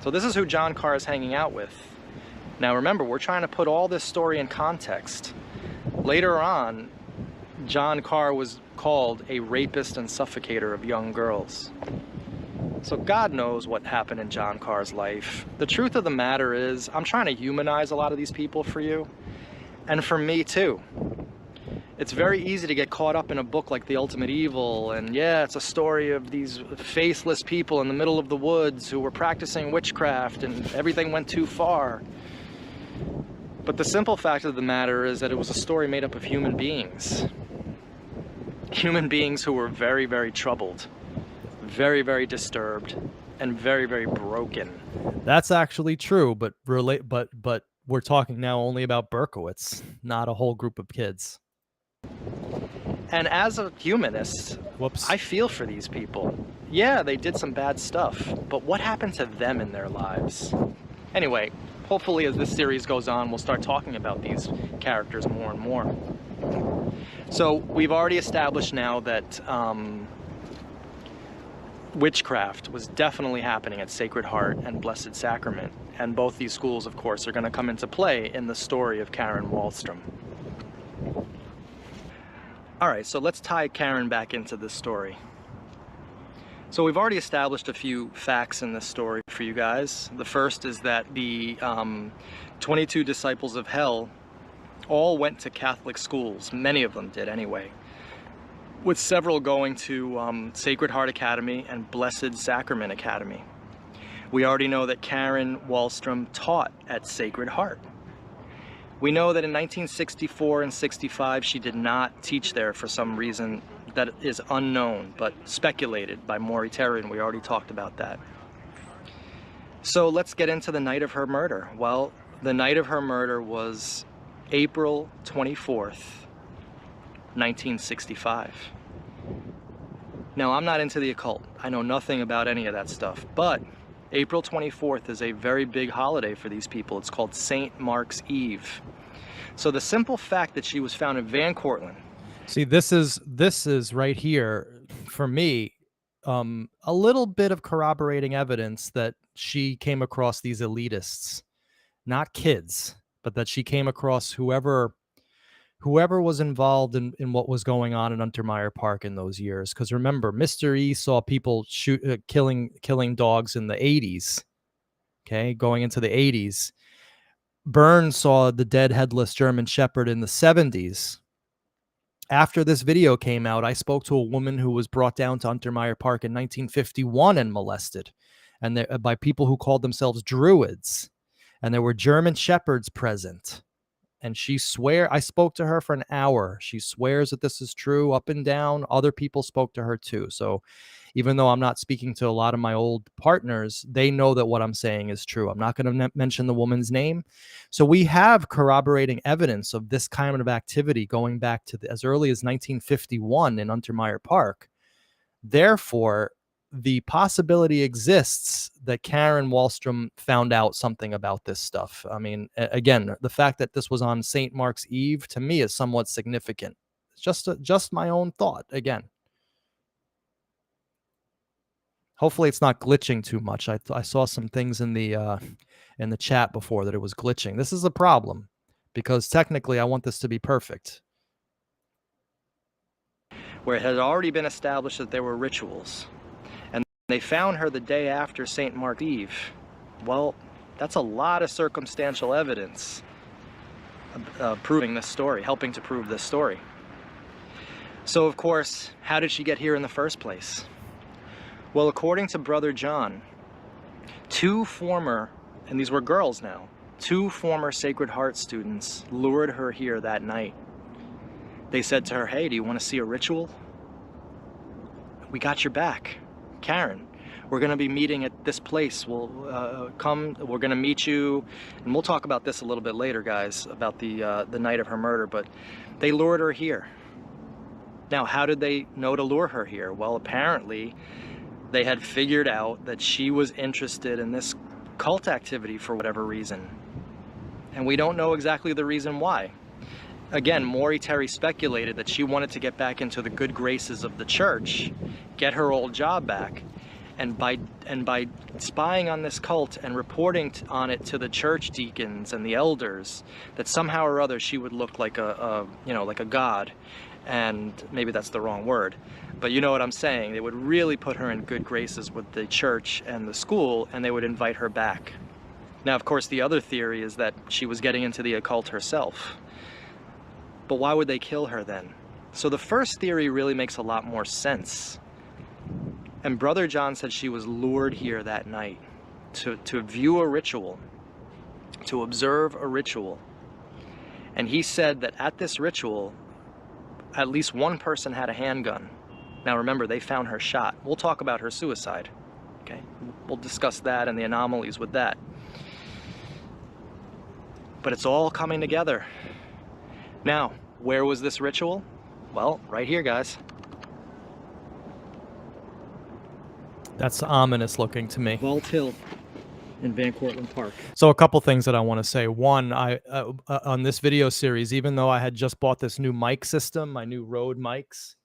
So this is who John Carr is hanging out with. Now remember, we're trying to put all this story in context. Later on, John Carr was called a rapist and suffocator of young girls. So God knows what happened in John Carr's life. The truth of the matter is, I'm trying to humanize a lot of these people for you, and for me too. It's very easy to get caught up in a book like The Ultimate Evil, and yeah, it's a story of these faceless people in the middle of the woods who were practicing witchcraft and everything went too far. But the simple fact of the matter is that it was a story made up of human beings. Human beings who were very troubled, very disturbed, and very broken. That's actually true, but we're talking now only about Berkowitz, not a whole group of kids. And as a humanist, I feel for these people. Yeah, they did some bad stuff, but what happened to them in their lives? Anyway, hopefully as this series goes on, we'll start talking about these characters more and more. So we've already established now that witchcraft was definitely happening at Sacred Heart and Blessed Sacrament, and both these schools, of course, are going to come into play in the story of Karen Wahlstrom. All right, so let's tie Karen back into this story. So we've already established a few facts in this story for you guys. The first is that the 22 disciples of hell all went to Catholic schools. Many of them did anyway, with several going to Sacred Heart Academy and Blessed Sacrament Academy. We already know that Karen Wahlstrom taught at Sacred Heart. We know that in 1964 and 65 she did not teach there for some reason that is unknown, but speculated by Maury Terry, and we already talked about that. So let's get into the night of her murder. Well, the night of her murder was April 24th, 1965. Now, I'm not into the occult. I know nothing about any of that stuff, but April 24th is a very big holiday for these people. It's called St. Mark's Eve. So the simple fact that she was found in Van Cortlandt. See, this is right here for me, a little bit of corroborating evidence that she came across these elitists, not kids, but that she came across whoever was involved in what was going on in Untermeyer Park in those years. Because remember, Mr. E saw people killing dogs in the 80s, okay, going into the 80s. Burns saw the dead headless German Shepherd in the 70s. After this video came out, I spoke to a woman who was brought down to Untermeyer Park in 1951 and molested, and by people who called themselves Druids, and there were German Shepherds present. And I spoke to her for an hour. She swears that this is true up and down. Other people spoke to her too. So even though I'm not speaking to a lot of my old partners, they know that what I'm saying is true. I'm not going to mention the woman's name. So we have corroborating evidence of this kind of activity going back to as early as 1951 in Untermeyer Park. Therefore, the possibility exists that Karen Wahlstrom found out something about this stuff. I mean, again, the fact that this was on St. Mark's Eve to me is somewhat significant. It's just my own thought again. Hopefully it's not glitching too much. I saw some things in the chat before that it was glitching. This is a problem because technically I want this to be perfect. Where it had already been established that there were rituals. And they found her the day after St. Mark's Eve. Well, that's a lot of circumstantial evidence proving this story, helping to prove this story. So, of course, how did she get here in the first place? Well, according to Brother John, two former, and these were girls now, two former Sacred Heart students lured her here that night. They said to her, "Hey, do you want to see a ritual? We got your back. Karen, we're going to be meeting at this place. We'll come, we're going to meet you." And we'll talk about this a little bit later, guys, about the night of her murder, but they lured her here. Now, how did they know to lure her here? Well, apparently they had figured out that she was interested in this cult activity for whatever reason. And we don't know exactly the reason why. Again, Maury Terry speculated that she wanted to get back into the good graces of the church, get her old job back, and by spying on this cult and reporting on it to the church deacons and the elders, that somehow or other she would look like like a god. And maybe that's the wrong word, but you know what I'm saying. They would really put her in good graces with the church and the school, and they would invite her back. Now, of course, the other theory is that she was getting into the occult herself. But why would they kill her then? So the first theory really makes a lot more sense. And Brother John said she was lured here that night to view a ritual, to observe a ritual. And he said that at this ritual, at least one person had a handgun. Now remember, they found her shot. We'll talk about her suicide, okay? We'll discuss that and the anomalies with that. But it's all coming together. Now, where was this ritual? Well, right here, guys. That's ominous looking to me. Vault Hill in Cortlandt Park. So a couple things that I want to say. One, I on this video series, even though I had just bought this new mic system, my new Rode mics.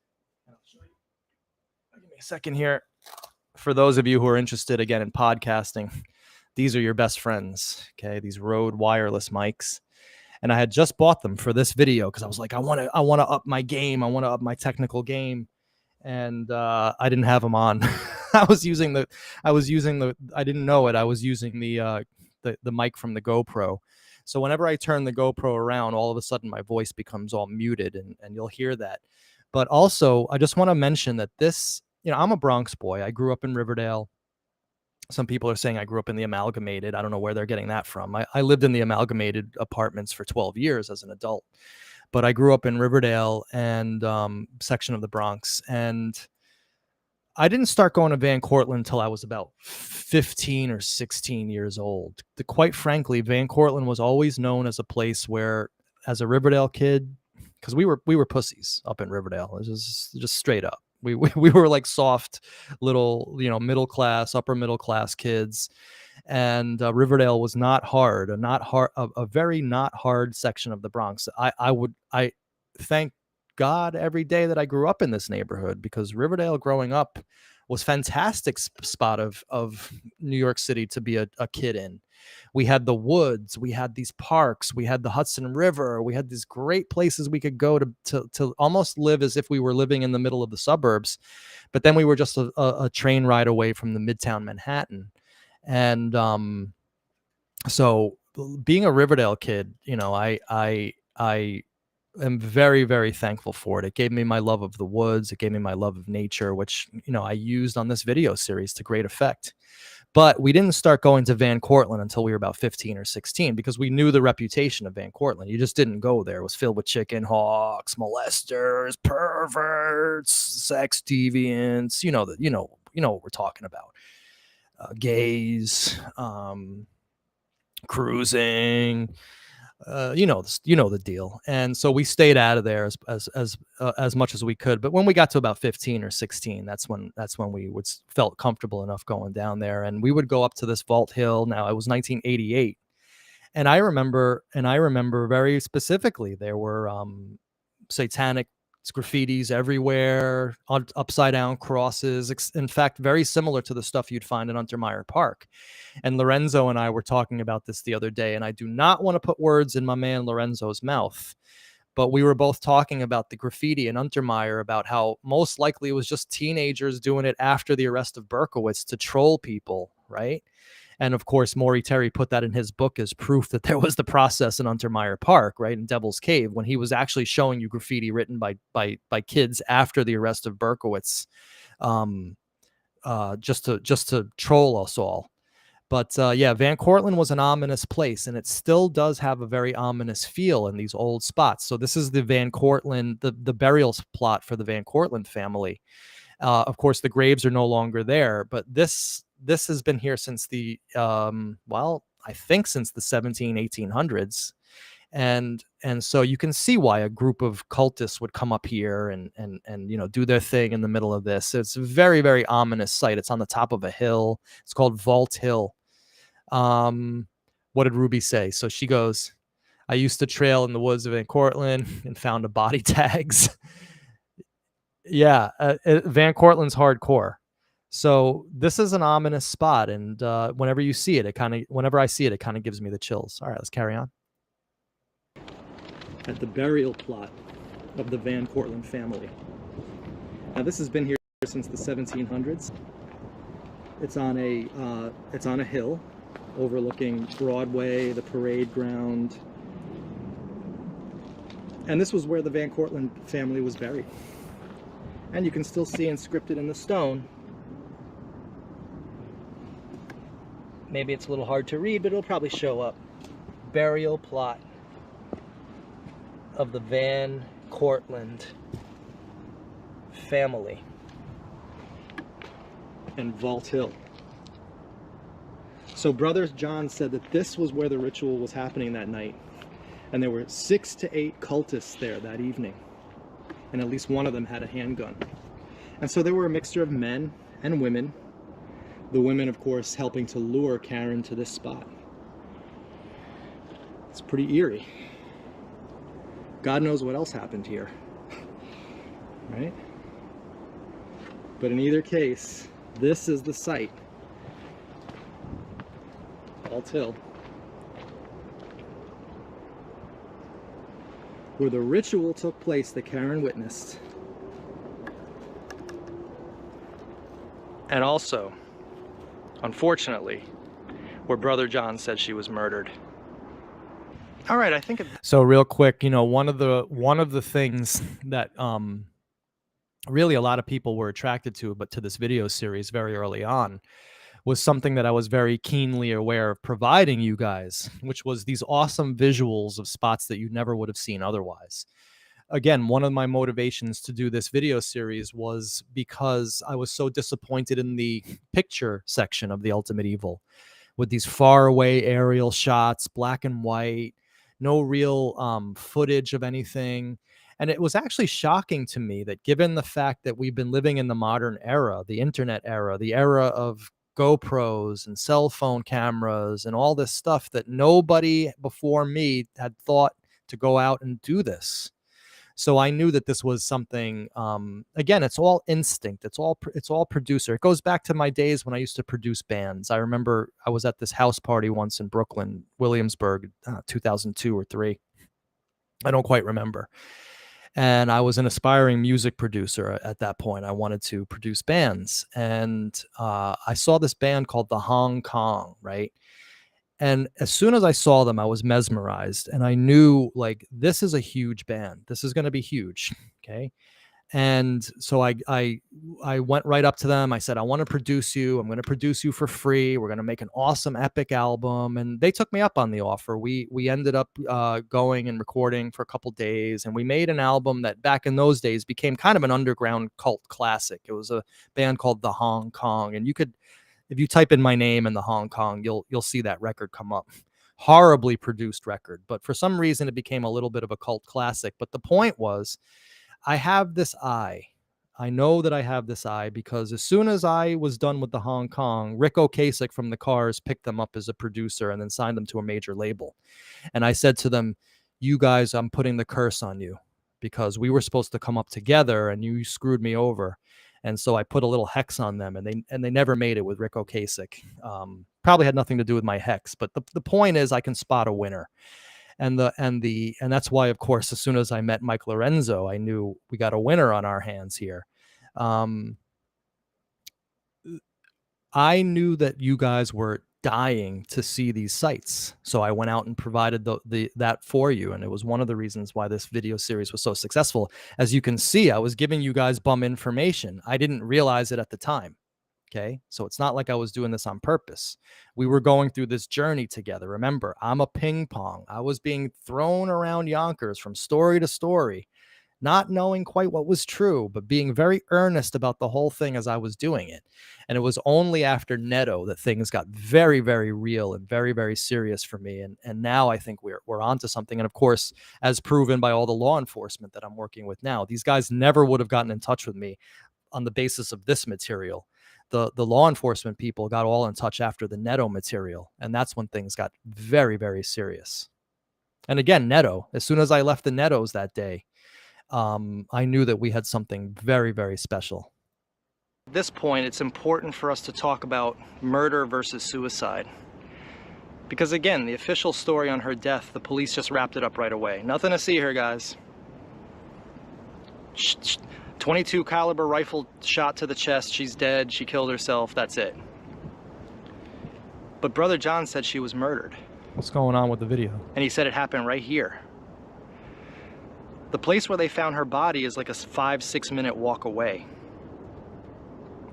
I'll show you. Give me a second here. For those of you who are interested, again, in podcasting, these are your best friends, okay? These Rode wireless mics. And I had just bought them for this video because I was like, I want to up my game. I want to up my technical game. And I didn't have them on. I didn't know it. I was using the mic from the GoPro. So whenever I turn the GoPro around, all of a sudden my voice becomes all muted, and you'll hear that. But also, I just want to mention that this, I'm a Bronx boy. I grew up in Riverdale. Some people are saying I grew up in the Amalgamated. I don't know where they're getting that from. I lived in the Amalgamated apartments for 12 years as an adult. But I grew up in Riverdale and section of the Bronx. And I didn't start going to Van Cortlandt until I was about 15 or 16 years old. Quite frankly, Van Cortlandt was always known as a place where, as a Riverdale kid, because we were pussies up in Riverdale. It was just straight up. We were like soft little, middle class, upper middle class kids. And Riverdale was not hard, a very not hard section of the Bronx. I thank God every day that I grew up in this neighborhood, because Riverdale growing up was fantastic spot of New York City to be a kid in. We had the woods, we had these parks, we had the Hudson River, we had these great places we could go to almost live as if we were living in the middle of the suburbs. But then we were just a train ride away from the Midtown Manhattan. And so being a Riverdale kid, I am very, very thankful for it. It gave me my love of the woods. It gave me my love of nature, which, I used on this video series to great effect. But we didn't start going to Van Cortlandt until we were about 15 or 16, because we knew the reputation of Van Cortlandt. You just didn't go there. It was filled with chicken hawks, molesters, perverts, sex deviants. You know what we're talking about. Gays, cruising, the deal. And so we stayed out of there as much as we could. But when we got to about 15 or 16, that's when we felt comfortable enough going down there. And we would go up to this Vault Hill. Now, it was 1988, and I remember very specifically there were satanic It's graffitis everywhere, upside down crosses. In fact, very similar to the stuff you'd find in Untermeyer Park. And Lorenzo and I were talking about this the other day, and I do not want to put words in my man Lorenzo's mouth, but we were both talking about the graffiti in Untermeyer, about how most likely it was just teenagers doing it after the arrest of Berkowitz to troll people, right? And of course, Maury Terry put that in his book as proof that there was the process in Untermeyer Park, right, in Devil's Cave, when he was actually showing you graffiti written by kids after the arrest of Berkowitz, just to troll us all. But yeah, Van Cortlandt was an ominous place, and it still does have a very ominous feel in these old spots. So this is the Van Cortlandt, the burial plot for the Van Cortlandt family. Of course, the graves are no longer there, but this has been here since the well, I think since the 1800s. And so you can see why a group of cultists would come up here and do their thing in the middle of this. It's a very, very ominous site. It's on the top of a hill. It's called Vault Hill. What did Ruby say? So she goes, I used to trail in the woods of Van Cortlandt and found a body tags. Yeah, Van Cortlandt's hardcore. So this is an ominous spot, and whenever you see it, whenever I see it, it kind of gives me the chills. All right, let's carry on. At the burial plot of the Van Cortlandt family. Now this has been here since the 1700s. It's on a hill overlooking Broadway, the parade ground, and this was where the Van Cortlandt family was buried. And you can still see inscripted in the stone. Maybe it's a little hard to read, but it'll probably show up. Burial plot of the Van Cortlandt family in Vault Hill. So Brother John said that this was where the ritual was happening that night, and there were 6 to 8 cultists there that evening, and at least one of them had a handgun. And so there were a mixture of men and women, the women of course helping to lure Karen to this spot. It's pretty eerie. God knows what else happened here, right? But in either case, this is the site, Vault Hill, where the ritual took place that Karen witnessed. And also, unfortunately, where Brother John said she was murdered. All right, I think. So real quick, one of the things that really a lot of people were attracted to, but to this video series very early on, was something that I was very keenly aware of providing you guys, which was these awesome visuals of spots that you never would have seen otherwise. Again, one of my motivations to do this video series was because I was so disappointed in the picture section of the Ultimate Evil, with these far away aerial shots, black and white, no real footage of anything. And it was actually shocking to me that, given the fact that we've been living in the modern era, the internet era, the era of GoPros and cell phone cameras and all this stuff, that nobody before me had thought to go out and do this. So I knew that this was something, again, it's all instinct. It's all producer. It goes back to my days when I used to produce bands. I remember I was at this house party once in Brooklyn, Williamsburg, 2002 or 3. I don't quite remember. And I was an aspiring music producer at that point. I wanted to produce bands. And I saw this band called the Hong Kong, right? And as soon as I saw them, I was mesmerized, and I knew, like, this is a huge band. This is going to be huge. Okay. And so I went right up to them. I said, I want to produce you. I'm going to produce you for free. We're going to make an awesome epic album. And they took me up on the offer. We ended up going and recording for a couple days, and we made an album that back in those days became kind of an underground cult classic. It was a band called the Hong Kong, and you could, if you type in my name in the Hong Kong, you'll see that record come up. Horribly produced record, but for some reason it became a little bit of a cult classic. But the point was, I have this eye. I know that I have this eye because as soon as I was done with the Hong Kong, Rick Ocasek from the Cars picked them up as a producer and then signed them to a major label. And I said to them, you guys, I'm putting the curse on you. because we were supposed to come up together and you screwed me over. And so I put a little hex on them, and they never made it with Rick Ocasek. Probably had nothing to do with my hex, but the point is I can spot a winner. And that's why, of course, as soon as I met Mike Lorenzo, I knew we got a winner on our hands here. I knew that you guys were dying to see these sites, so I went out and provided that for you, and it was one of the reasons why this video series was so successful. As you can see, I was giving you guys bum information. I didn't realize it at the time. Okay, so it's not like I was doing this on purpose. We were going through this journey together. Remember, I'm a ping pong. I was being thrown around Yonkers from story to story, not knowing quite what was true, but being very earnest about the whole thing as I was doing it. And it was only after Neto that things got very, very real and very, very serious for me. And now I think we're onto something. And of course, as proven by all the law enforcement that I'm working with now, these guys never would have gotten in touch with me on the basis of this material. The law enforcement people got all in touch after the Neto material. And that's when things got very, very serious. And again, Neto, as soon as I left the Netos that day, I knew that we had something very, very special. At this point, it's important for us to talk about murder versus suicide. Because again, the official story on her death, the police just wrapped it up right away. Nothing to see here, guys. 22 caliber rifle shot to the chest. She's dead. She killed herself. That's it. But Brother John said she was murdered. What's going on with the video? And he said it happened right here. The place where they found her body is like a 5-6 minute walk away.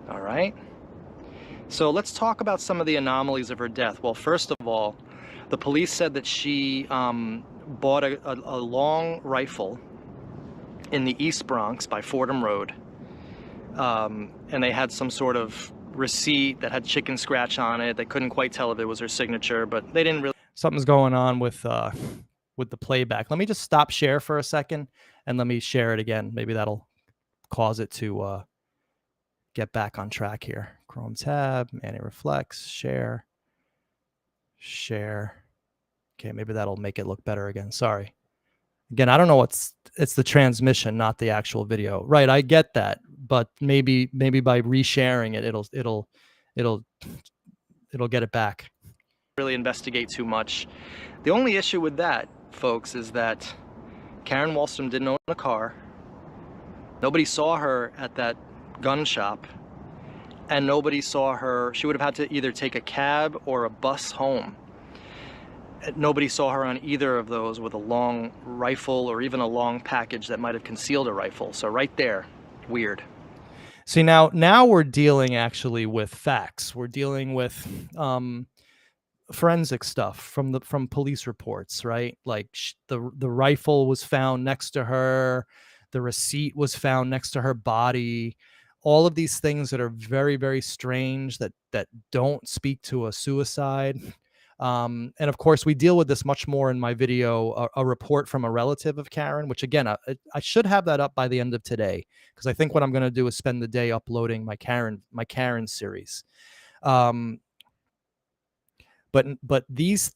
All right? So let's talk about some of the anomalies of her death. Well, first of all, the police said that she bought a long rifle in the East Bronx by Fordham Road. And they had some sort of receipt that had chicken scratch on it. They couldn't quite tell if it was her signature, but they didn't really. Something's going on with the playback. Let me just stop share for a second and let me share it again. Maybe that'll cause it to get back on track here. Chrome tab, Manny reflects, share. Okay, maybe that'll make it look better again. Sorry. Again, I don't know it's the transmission, not the actual video. Right, I get that, but maybe by resharing it, it'll get it back. Really investigate too much. The only issue with that, folks, is that Karen Wahlstrom didn't own a car. Nobody saw her at that gun shop, and nobody saw her. She would have had to either take a cab or a bus home. Nobody saw her on either of those with a long rifle or even a long package that might have concealed a rifle. So right there, weird. See, now we're dealing actually with facts. We're dealing with forensic stuff from police reports, right? Like the rifle was found next to her, the receipt was found next to her body. All of these things that are very, very strange that don't speak to a suicide. And of course, we deal with this much more in my video, a report from a relative of Karen, which again, I should have that up by the end of today, because I think what I'm going to do is spend the day uploading my Karen series. But these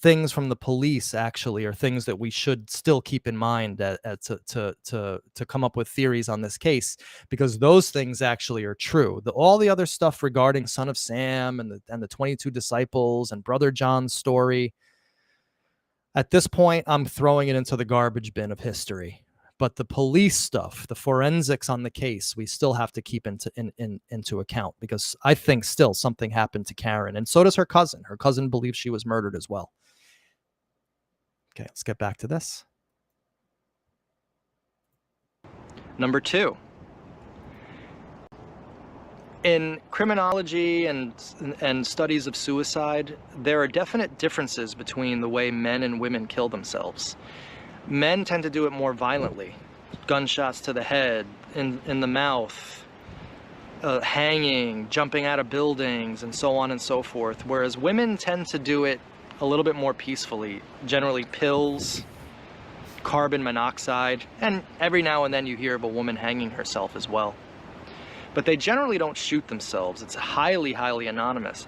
things from the police actually are things that we should still keep in mind to come up with theories on this case, because those things actually are true. All the other stuff regarding Son of Sam and the 22 disciples and Brother John's story, at this point, I'm throwing it into the garbage bin of history. But the police stuff, the forensics on the case, we still have to keep into account, because I think still something happened to Karen, and so does her cousin. Her cousin believes she was murdered as well. Okay, let's get back to this. Number 2. In criminology and studies of suicide, there are definite differences between the way men and women kill themselves. Men tend to do it more violently. Gunshots to the head, in the mouth, hanging, jumping out of buildings, and so on and so forth. Whereas women tend to do it a little bit more peacefully. Generally pills, carbon monoxide, and every now and then you hear of a woman hanging herself as well. But they generally don't shoot themselves. It's highly, highly anomalous,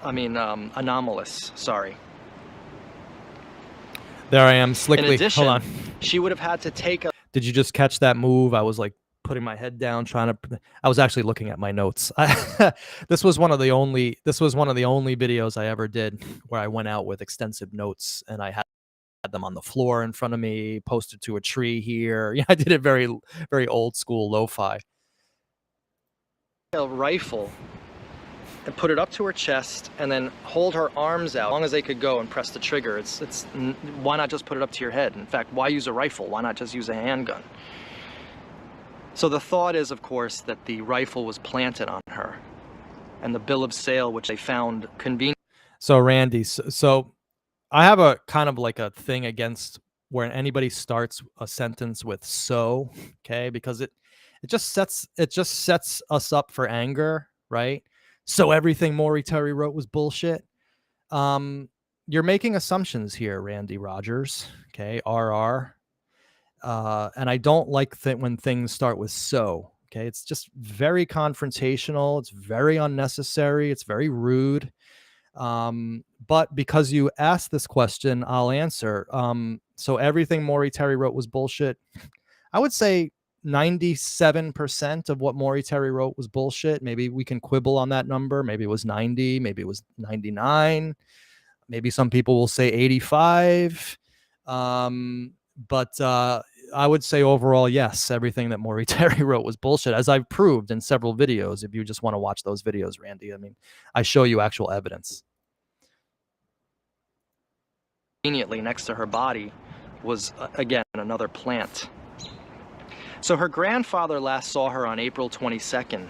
sorry. There I am, In slickly. addition, Hold on. she would have had to take a Did you just catch that move? I was like putting my head down, I was actually looking at my notes. This was one of the only videos I ever did where I went out with extensive notes, and I had them on the floor in front of me, posted to a tree here. Yeah, I did it very, very old school lo-fi. rifle and put it up to her chest and then hold her arms out as long as they could go and press the trigger. Why not just put it up to your head? In fact, why use a rifle? Why not just use a handgun? So the thought is, of course, that the rifle was planted on her, and the bill of sale, which they found convenient. So Randy, so I have a kind of like a thing against where anybody starts a sentence with "so," okay, because it just sets us up for anger, right? So everything Maury Terry wrote was bullshit. You're making assumptions here, Randy Rogers. Okay, RR. And I don't like when things start with "so." Okay, it's just very confrontational. It's very unnecessary. It's very rude. But because you asked this question, I'll answer. So everything Maury Terry wrote was bullshit. I would say 97% of what Maury Terry wrote was bullshit. Maybe we can quibble on that number. Maybe it was 90, maybe it was 99. Maybe some people will say 85. But I would say overall, yes, everything that Maury Terry wrote was bullshit, as I've proved in several videos. If you just want to watch those videos, Randy, I mean, I show you actual evidence. Conveniently next to her body was, again, another plant. So her grandfather last saw her on April 22nd.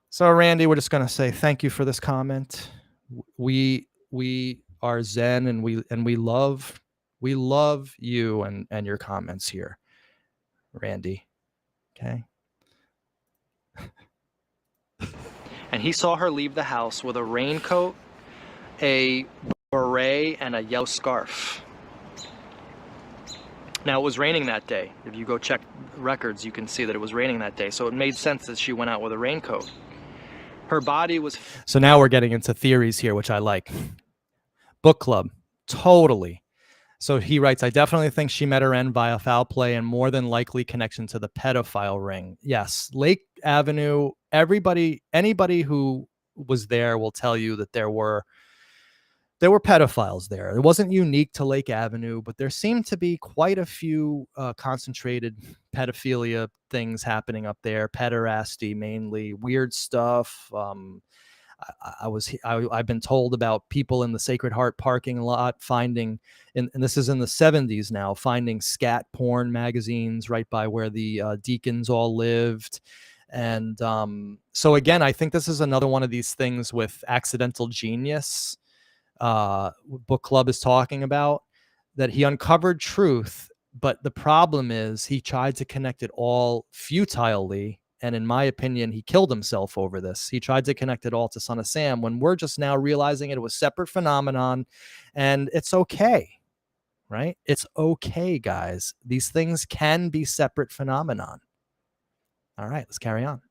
So Randy, we're just going to say thank you for this comment. We are Zen, and we love you and your comments here, Randy. Okay. And he saw her leave the house with a raincoat, a beret, and a yellow scarf. Now, it was raining that day. If you go check records, you can see that it was raining that day. So it made sense that she went out with a raincoat. Her body was... So now we're getting into theories here, which I like. Book club. Totally. So he writes, I definitely think she met her end via foul play and more than likely connection to the pedophile ring. Yes. Lake Avenue, anybody who was there will tell you that there were pedophiles there. It wasn't unique to Lake Avenue, but there seemed to be quite a few concentrated pedophilia things happening up there. Pederasty, mainly weird stuff. I've been told about people in the Sacred Heart parking lot finding, and this is in the 70s now, finding scat porn magazines right by where the deacons all lived. And so again, I think this is another one of these things with accidental genius. Book club is talking about, that he uncovered truth, but the problem is he tried to connect it all futilely, and in my opinion he killed himself over this. He tried to connect it all to Son of Sam when we're just now realizing it was separate phenomenon, and it's okay, right? It's okay, guys. These things can be separate phenomenon. All right, let's carry on.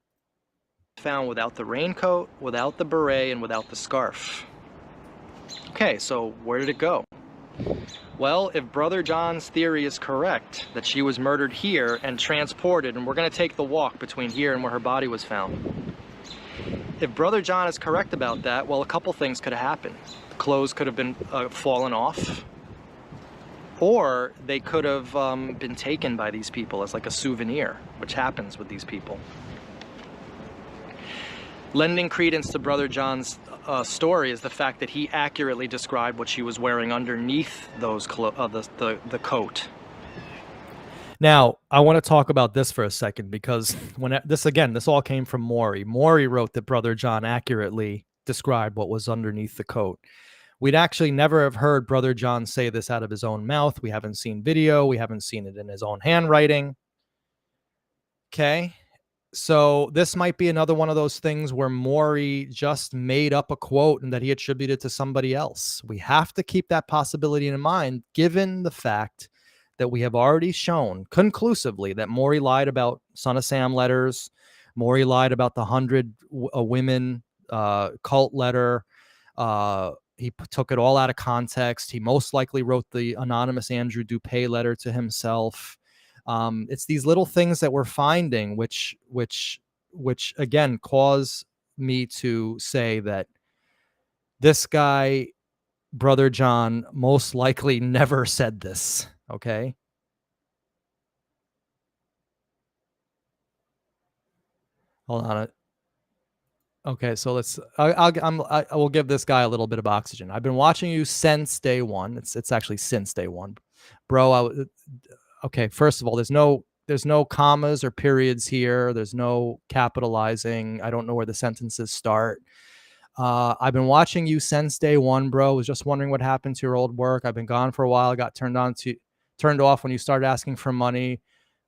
Found without the raincoat, without the beret, and without the scarf. Okay, so where did it go? Well, if Brother John's theory is correct, that she was murdered here and transported, and we're going to take the walk between here and where her body was found. If Brother John is correct about that, well, a couple things could have happened. The clothes could have been fallen off, or they could have been taken by these people as like a souvenir, which happens with these people. Lending credence to Brother John's story is the fact that he accurately described what she was wearing underneath those the coat. Now, I want to talk about this for a second, because this all came from Maury. Maury wrote that Brother John accurately described what was underneath the coat. We'd actually never have heard Brother John say this out of his own mouth. We haven't seen video. We haven't seen it in his own handwriting. Okay. So this might be another one of those things where Maury just made up a quote and that he attributed to somebody else. We have to keep that possibility in mind, given the fact that we have already shown conclusively that Maury lied about Son of Sam letters. Maury lied about the 100 women cult letter. took it all out of context. He most likely wrote the anonymous Andrew Dupay letter to himself. It's these little things that we're finding, which again cause me to say that this guy, Brother John, most likely never said this. Okay. Hold on. Okay, so I will give this guy a little bit of oxygen. I've been watching you since day one. It's actually since day one, bro. Okay, first of all, there's no commas or periods here. There's no capitalizing. I don't know where the sentences start. I've been watching you since day one, bro. Was just wondering what happened to your old work. I've been gone for a while. I got turned off when you started asking for money.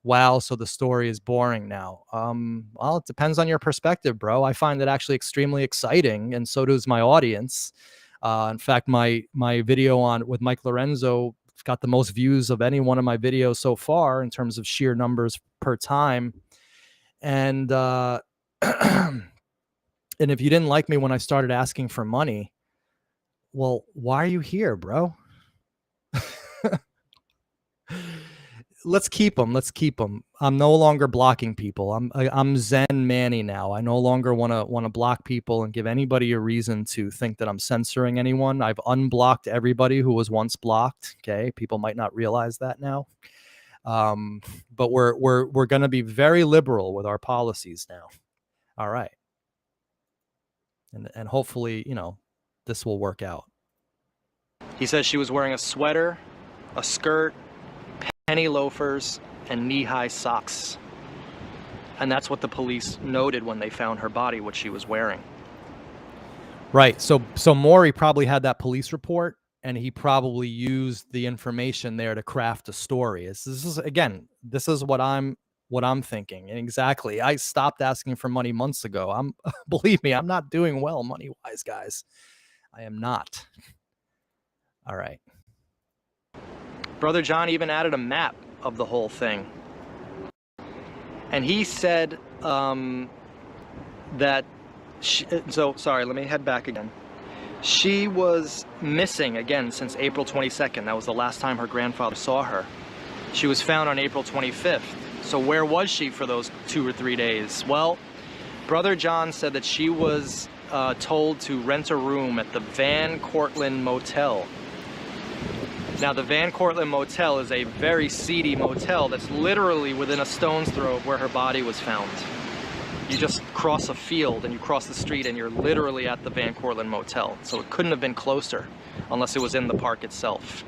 Wow, so the story is boring now. Well, it depends on your perspective, bro. I find it actually extremely exciting, and so does my audience. In fact, my video with Mike Lorenzo got the most views of any one of my videos so far in terms of sheer numbers per time. And and if you didn't like me when I started asking for money, well, why are you here, bro? Let's keep them. I'm no longer blocking people. I'm Zen Manny now. I no longer want to block people and give anybody a reason to think that I'm censoring anyone. I've unblocked everybody who was once blocked. Okay, people might not realize that now, but we're going to be very liberal with our policies now. All right, and hopefully, this will work out. He says she was wearing a sweater, a skirt, penny loafers, and knee-high socks. And that's what the police noted when they found her body, what she was wearing. Right. So Maury probably had that police report, and he probably used the information there to craft a story. This is what I'm thinking. And exactly. I stopped asking for money months ago. Believe me, I'm not doing well money-wise, guys. I am not. All right. Brother John even added a map of the whole thing. And he said that sorry, let me head back again. She was missing again since April 22nd. That was the last time her grandfather saw her. She was found on April 25th. So where was she for those 2 or 3 days? Well, Brother John said that she was told to rent a room at the Van Cortlandt Motel. Now, the Van Cortlandt Motel is a very seedy motel that's literally within a stone's throw of where her body was found. You just cross a field and you cross the street and you're literally at the Van Cortlandt Motel. So it couldn't have been closer unless it was in the park itself.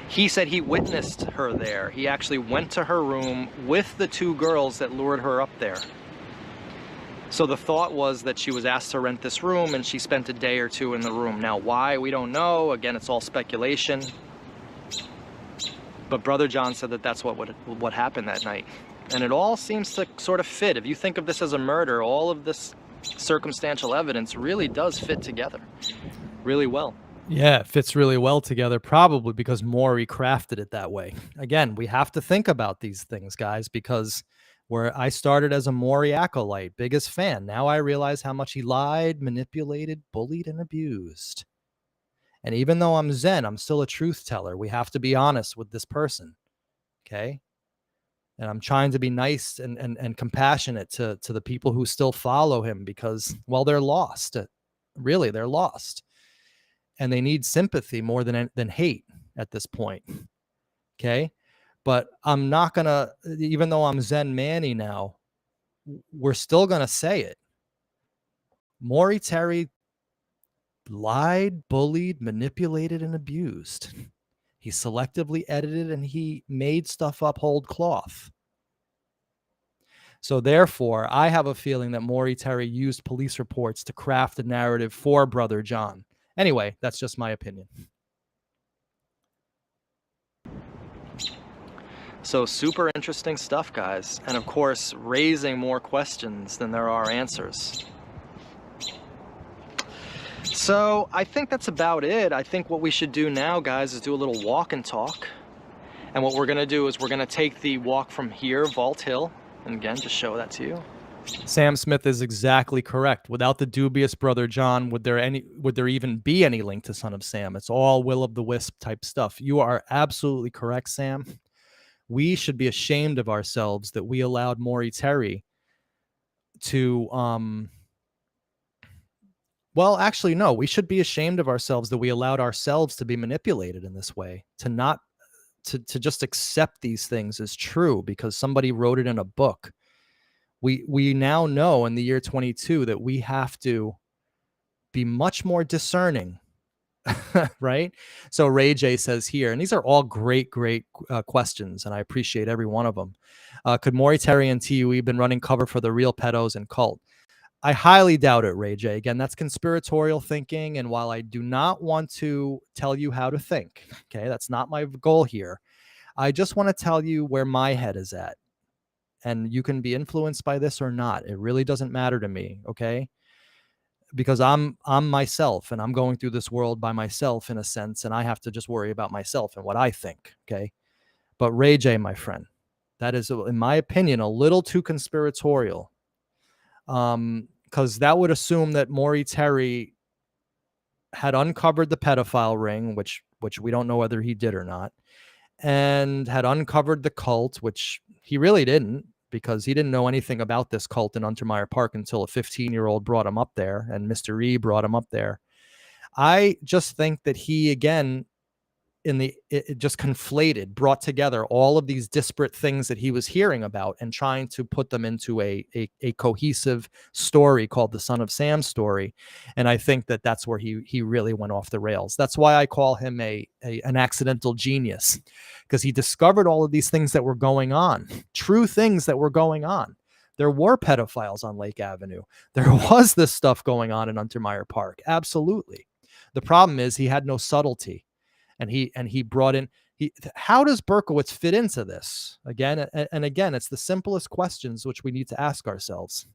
He said he witnessed her there. He actually went to her room with the 2 girls that lured her up there. So the thought was that she was asked to rent this room and she spent a day or 2 in the room. Now, why? We don't know. Again, it's all speculation. But Brother John said that that's what happened that night. And it all seems to sort of fit. If you think of this as a murder, all of this circumstantial evidence really does fit together really well. Yeah, it fits really well together, probably because Maury crafted it that way. Again, we have to think about these things, guys, because where I started as a Maury acolyte, biggest fan. Now I realize how much he lied, manipulated, bullied, and abused. And even though I'm Zen, I'm still a truth teller. We have to be honest with this person. Okay. And I'm trying to be nice and compassionate to the people who still follow him because, well, they're lost. Really, they're lost. And they need sympathy more than hate at this point. Okay. But I'm not going to, even though I'm Zen Manny now, we're still going to say it. Maury Terry lied, bullied, manipulated, and abused. He selectively edited and he made stuff up whole cloth. So therefore, I have a feeling that Maury Terry used police reports to craft a narrative for Brother John. Anyway, that's just my opinion. So super interesting stuff, guys. And of course, raising more questions than there are answers. So I think that's about it. I think what we should do now, guys, is do a little walk and talk. And what we're going to do is we're going to take the walk from here, Vault Hill. And again, just show that to you. Sam Smith is exactly correct. Without the dubious brother John, would there even be any link to Son of Sam? It's all Will of the Wisp type stuff. You are absolutely correct, Sam. We should be ashamed of ourselves that we allowed Maury Terry to well, actually, no, we should be ashamed of ourselves that we allowed ourselves to be manipulated in this way, to not to just accept these things as true because somebody wrote it in a book. We now know in the year 22 that we have to be much more discerning. Right? So Ray J says here, and these are all great questions, and I appreciate every one of them. Could Maury Terry and TUE been running cover for the real pedos and cult? I highly doubt it, Ray J. Again, that's conspiratorial thinking. And while I do not want to tell you how to think, okay, that's not my goal here. I just want to tell you where my head is at. And you can be influenced by this or not. It really doesn't matter to me, okay? Because I'm myself and I'm going through this world by myself in a sense, and I have to just worry about myself and what I think, okay? But Ray J, my friend, that is, in my opinion, a little too conspiratorial. Because that would assume that Maury Terry had uncovered the pedophile ring, which we don't know whether he did or not, and had uncovered the cult, which he really didn't, because he didn't know anything about this cult in Untermeyer Park until a 15-year-old brought him up there, and Mr. E brought him up there. I just think that he, again, it just conflated, brought together all of these disparate things that he was hearing about and trying to put them into a cohesive story called the Son of Sam story. And I think that that's where he really went off the rails. That's why I call him an accidental genius, because he discovered all of these things that were going on, true things that were going on. There were pedophiles on Lake Avenue. There was this stuff going on in Untermeyer Park. Absolutely. The problem is he had no subtlety. And he brought in, how does Berkowitz fit into this? Again, and again, it's the simplest questions which we need to ask ourselves.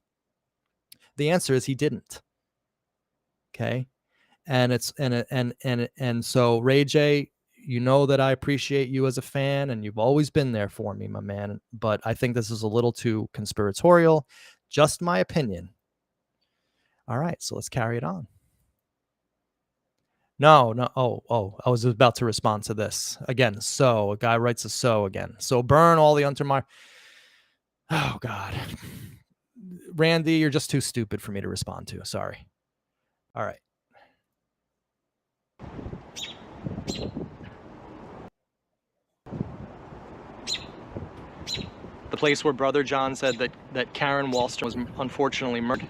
The answer is he didn't. Okay. And so Ray J, you know that I appreciate you as a fan and you've always been there for me, my man. But I think this is a little too conspiratorial. Just my opinion. All right. So let's carry it on. No. Oh, I was about to respond to this. Again, so a guy writes a so again. So burn all the Untermeyer. Oh, God. Randy, you're just too stupid for me to respond to. Sorry. All right. The place where Brother John said that Karen Wahlstrom was unfortunately murdered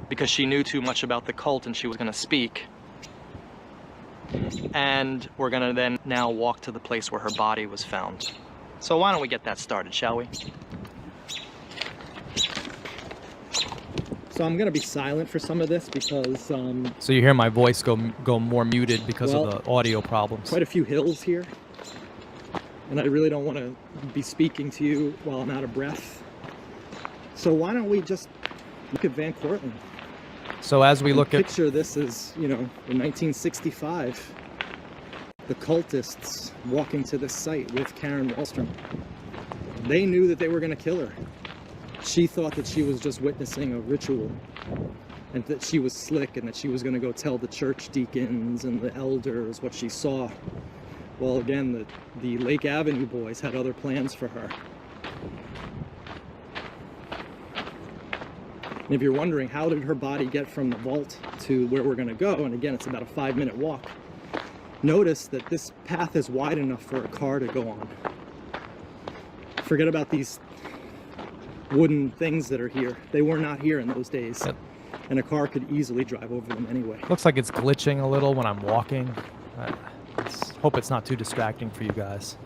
because she knew too much about the cult and she was going to speak. And we're going to then now walk to the place where her body was found. So why don't we get that started, shall we? So I'm going to be silent for some of this because... So you hear my voice go more muted because of the audio problems. Quite a few hills here. And I really don't want to be speaking to you while I'm out of breath. So why don't we just look at Van Cortlandt? So as we look at... Picture this as, in 1965, the cultists walking to this site with Karen Wahlstrom. They knew that they were going to kill her. She thought that she was just witnessing a ritual and that she was slick and that she was going to go tell the church deacons and the elders what she saw. Well, again, the Lake Avenue boys had other plans for her. And if you're wondering, how did her body get from the vault to where we're going to go, and again, it's about a 5-minute walk, notice that this path is wide enough for a car to go on. Forget about these wooden things that are here. They were not here in those days. Yep. And a car could easily drive over them anyway. Looks like it's glitching a little when I'm walking. Hope it's not too distracting for you guys.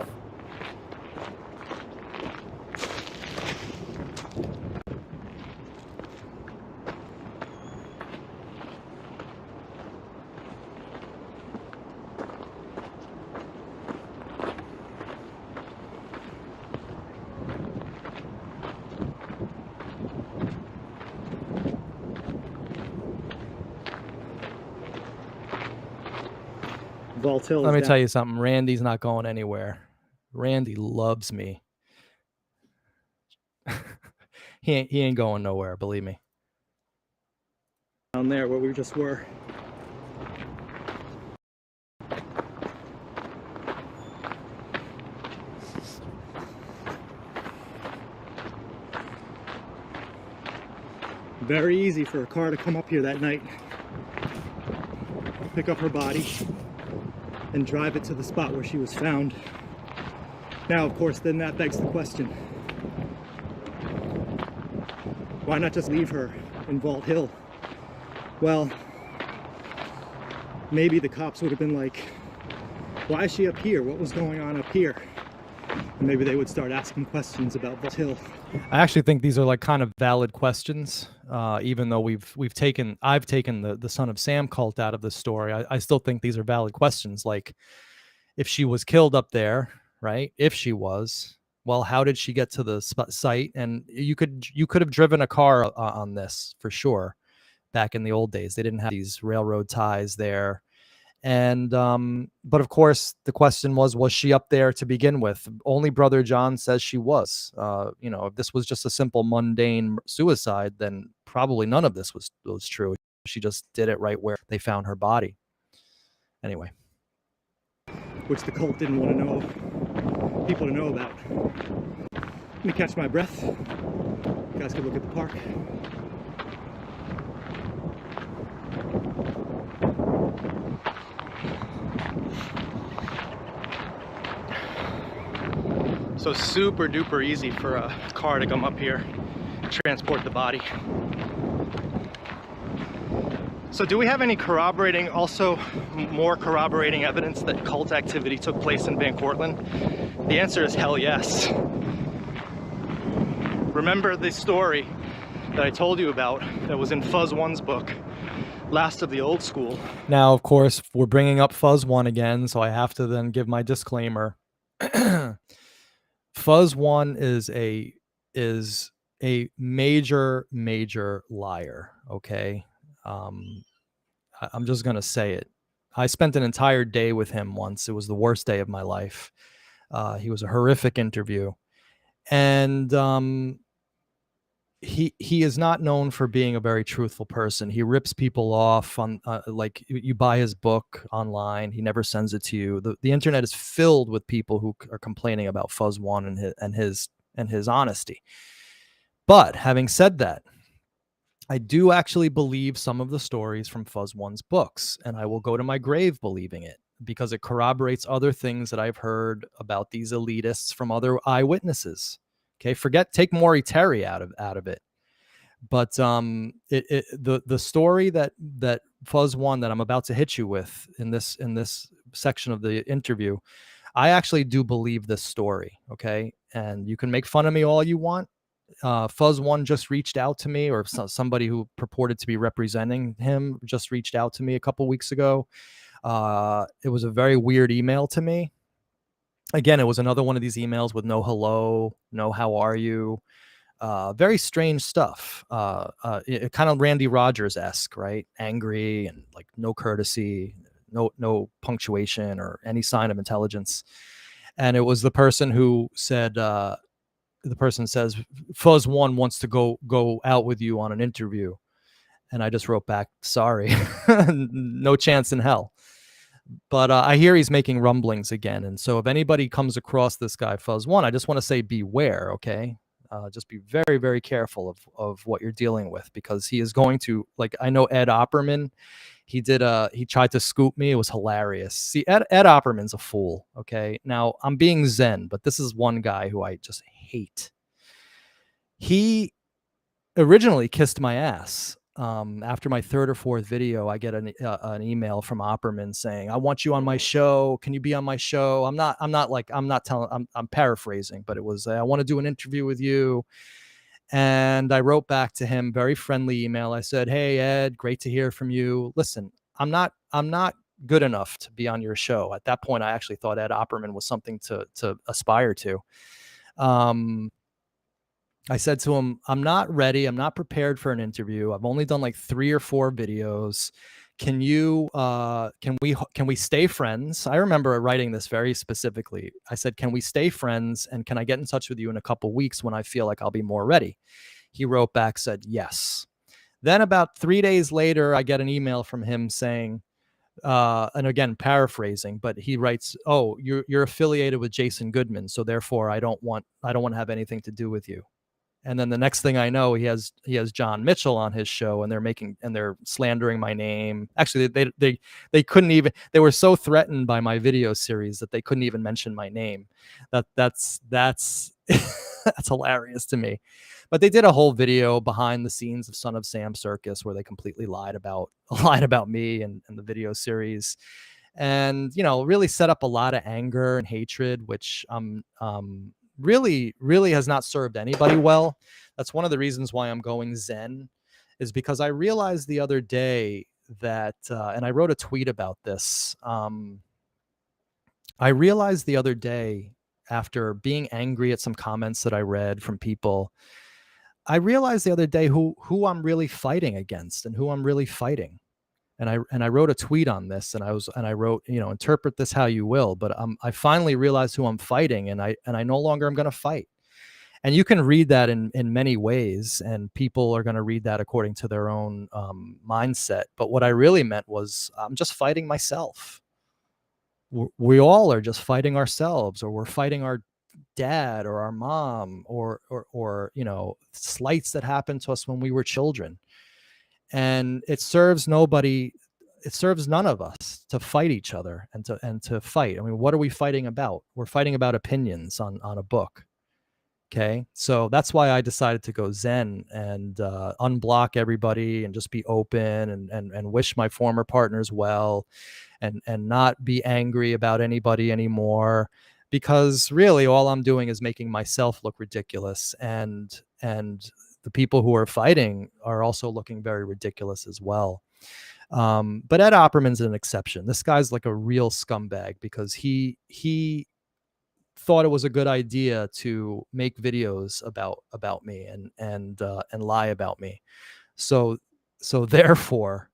Let me tell you something. Randy's not going anywhere. Randy loves me. He ain't going nowhere, believe me. Down there where we just were. Very easy for a car to come up here that night, pick up her body, and drive it to the spot where she was found. Now, of course, then that begs the question, why not just leave her in Vault Hill? Well, maybe the cops would have been like, why is she up here? What was going on up here? And maybe they would start asking questions about Vault Hill. I actually think these are like kind of valid questions, even though I've taken the Son of Sam cult out of the story. I still think these are valid questions. Like, if she was killed up there, right? If she was, well, how did she get to the site? And you could have driven a car on this for sure. Back in the old days, they didn't have these railroad ties there. And but of course the question was she up there to begin with? Only Brother John says she was. You know, if this was just a simple mundane suicide, then probably none of this was true. She just did it right where they found her body. Anyway, which the cult didn't want to know people to know about. Let me catch my breath. You guys can look at the park. So super duper easy for a car to come up here, transport the body. So do we have any more corroborating evidence that cult activity took place in Van Cortlandt? The answer is hell yes. Remember the story that I told you about that was in Fuzz 1's book, Last of the Old School? now of course we're bringing up Fuzz 1 again, so I have to then give my disclaimer. Fuzz 1 is a major liar, okay? I'm just gonna say it. I spent an entire day with him once. It was the worst day of my life. He was a horrific interview, and he is not known for being a very truthful person. He rips people off on like you buy his book online. He never sends it to you. The internet is filled with people who are complaining about Fuzz 1 and his honesty. But having said that, I do actually believe some of the stories from Fuzz 1's books, and I will go to my grave believing it because it corroborates other things that I've heard about these elitists from other eyewitnesses. Okay, take Maury Terry out of it. But the story that Fuzz 1 that I'm about to hit you with in this section of the interview, I actually do believe this story. Okay, and you can make fun of me all you want. Fuzz 1 just reached out to me, or somebody who purported to be representing him just reached out to me a couple weeks ago. It was a very weird email to me. Again, it was another one of these emails with no hello, no how are you. Very strange stuff. It kind of Randy Rogers-esque, right? Angry and like no courtesy, no punctuation or any sign of intelligence. And it was the person who said, the person says, Fuzz 1 wants to go out with you on an interview. And I just wrote back, sorry, no chance in hell. But I hear he's making rumblings again. And so if anybody comes across this guy, Fuzz 1, I just want to say beware, okay? Just be very, very careful of what you're dealing with, because he is going to, like, I know Ed Opperman, he tried to scoop me. It was hilarious. See, Ed Opperman's a fool, okay? Now, I'm being zen, but this is one guy who I just hate. He originally kissed my ass. After my third or fourth video, I get an email from Opperman saying, I want you on my show. Can you be on my show? I'm paraphrasing, but it was, I want to do an interview with you. And I wrote back to him, very friendly email. I said, hey, Ed, great to hear from you. Listen, I'm not good enough to be on your show. At that point, I actually thought Ed Opperman was something to aspire to. I said to him, I'm not ready. I'm not prepared for an interview. I've only done like 3 or 4 videos. Can we stay friends? I remember writing this very specifically. I said, can we stay friends? And can I get in touch with you in a couple weeks when I feel like I'll be more ready? He wrote back, said yes. Then about 3 days later, I get an email from him saying, and again, paraphrasing, but he writes, "Oh, you're affiliated with Jason Goodman, so therefore I don't want to have anything to do with you." And then the next thing I know, he has John Mitchell on his show, and they're slandering my name. Actually, they couldn't even. They were so threatened by my video series that they couldn't even mention my name. That's that's hilarious to me. But they did a whole video behind the scenes of Son of Sam Circus where they completely lied about me and the video series, and really set up a lot of anger and hatred, which really has not served anybody well. That's one of the reasons why I'm going Zen, is because I realized the other day that, and I wrote a tweet about this. I realized the other day, after being angry at some comments that I read from people, I realized the other day who I'm really fighting against and who I'm really fighting. And I wrote a tweet on this, and I wrote, interpret this how you will, but I finally realized who I'm fighting, and I no longer am going to fight. And you can read that in many ways, and people are going to read that according to their own mindset. But what I really meant was, I'm just fighting myself. We all are just fighting ourselves, or we're fighting our dad or our mom, or slights that happened to us when we were children. And it serves nobody. It serves none of us to fight each other and to fight. I mean, what are we fighting about? We're fighting about opinions on a book. Okay. So that's why I decided to go Zen and unblock everybody and just be open and wish my former partners well, and not be angry about anybody anymore, because really all I'm doing is making myself look ridiculous, and the people who are fighting are also looking very ridiculous as well. But Ed Opperman's an exception. This guy's like a real scumbag, because he thought it was a good idea to make videos about me and lie about me. So therefore,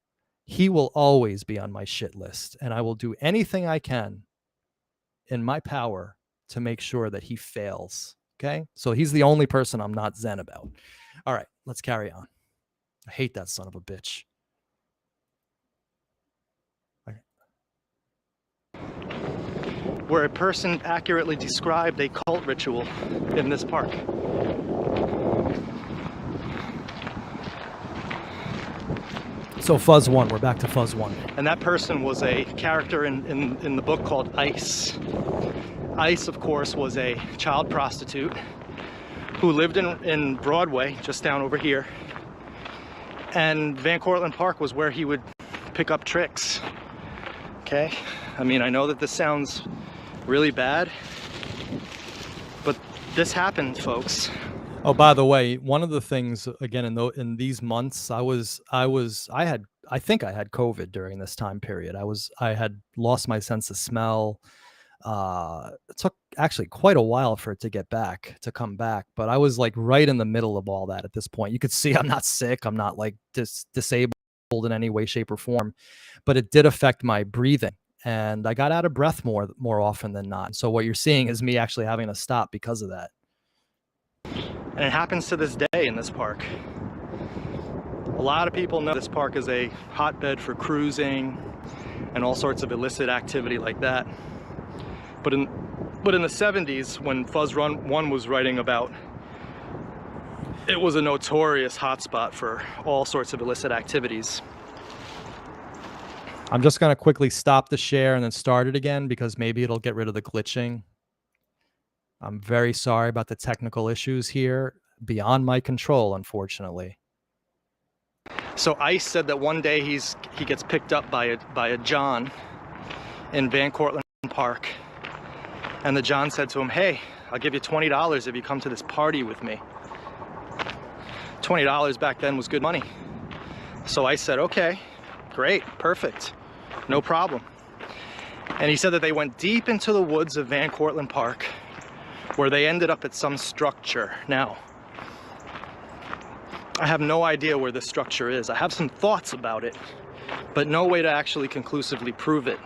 he will always be on my shit list, and I will do anything I can in my power to make sure that he fails. Okay? So he's the only person I'm not Zen about. All right, let's carry on. I hate that son of a bitch. Where a person accurately described a cult ritual in this park. So Fuzz 1, we're back to Fuzz 1. And that person was a character in the book called Ice. Ice, of course, was a child prostitute who lived in Broadway, just down over here. And Cortlandt Park was where he would pick up tricks. Okay? I mean, I know that this sounds really bad, but this happened, folks. Oh, by the way, one of the things, again, in these months, I think I had COVID during this time period. I had lost my sense of smell. It took actually quite a while for it to come back, but I was like right in the middle of all that at this point. You could see I'm not sick. I'm not like disabled in any way, shape, or form, but it did affect my breathing, and I got out of breath more often than not. So what you're seeing is me actually having to stop because of that. And it happens to this day in this park. A lot of people know this park is a hotbed for cruising and all sorts of illicit activity like that. But in the 70s, when Fuzz 1 was writing about, it was a notorious hotspot for all sorts of illicit activities. I'm just going to quickly stop the share and then start it again, because maybe it'll get rid of the glitching. I'm very sorry about the technical issues here, beyond my control, unfortunately. So Ice said that one day he gets picked up by a John in Cortlandt Park, and the John said to him, "Hey, I'll give you $20 if you come to this party with me." $20 back then was good money. So Ice said, "Okay, great, perfect, no problem." And he said that they went deep into the woods of Cortlandt Park, where they ended up at some structure. Now, I have no idea where this structure is. I have some thoughts about it, but no way to actually conclusively prove it.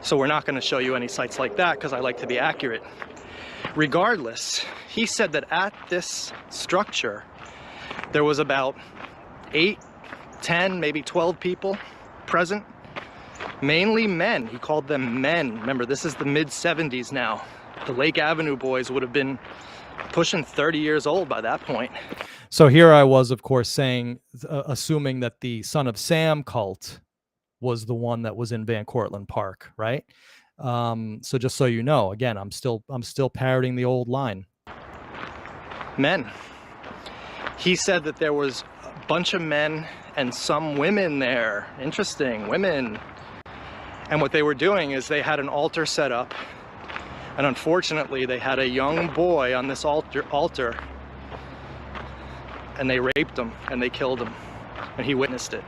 So we're not going to show you any sites like that, because I like to be accurate. Regardless, he said that at this structure There was about 8, 10, maybe 12 people present, mainly men. He called them men. Remember, this is the mid-70s now. The Lake Avenue boys would have been pushing 30 years old by that point. So here I was, of course, saying, assuming that the Son of Sam cult was the one that was in Cortlandt Park, right? So just so you know, again, I'm still parroting the old line. Men. He said that there was a bunch of men and some women there. Interesting, women. And what they were doing is they had an altar set up, and unfortunately they had a young boy on this altar, and they raped him and they killed him, and he witnessed it.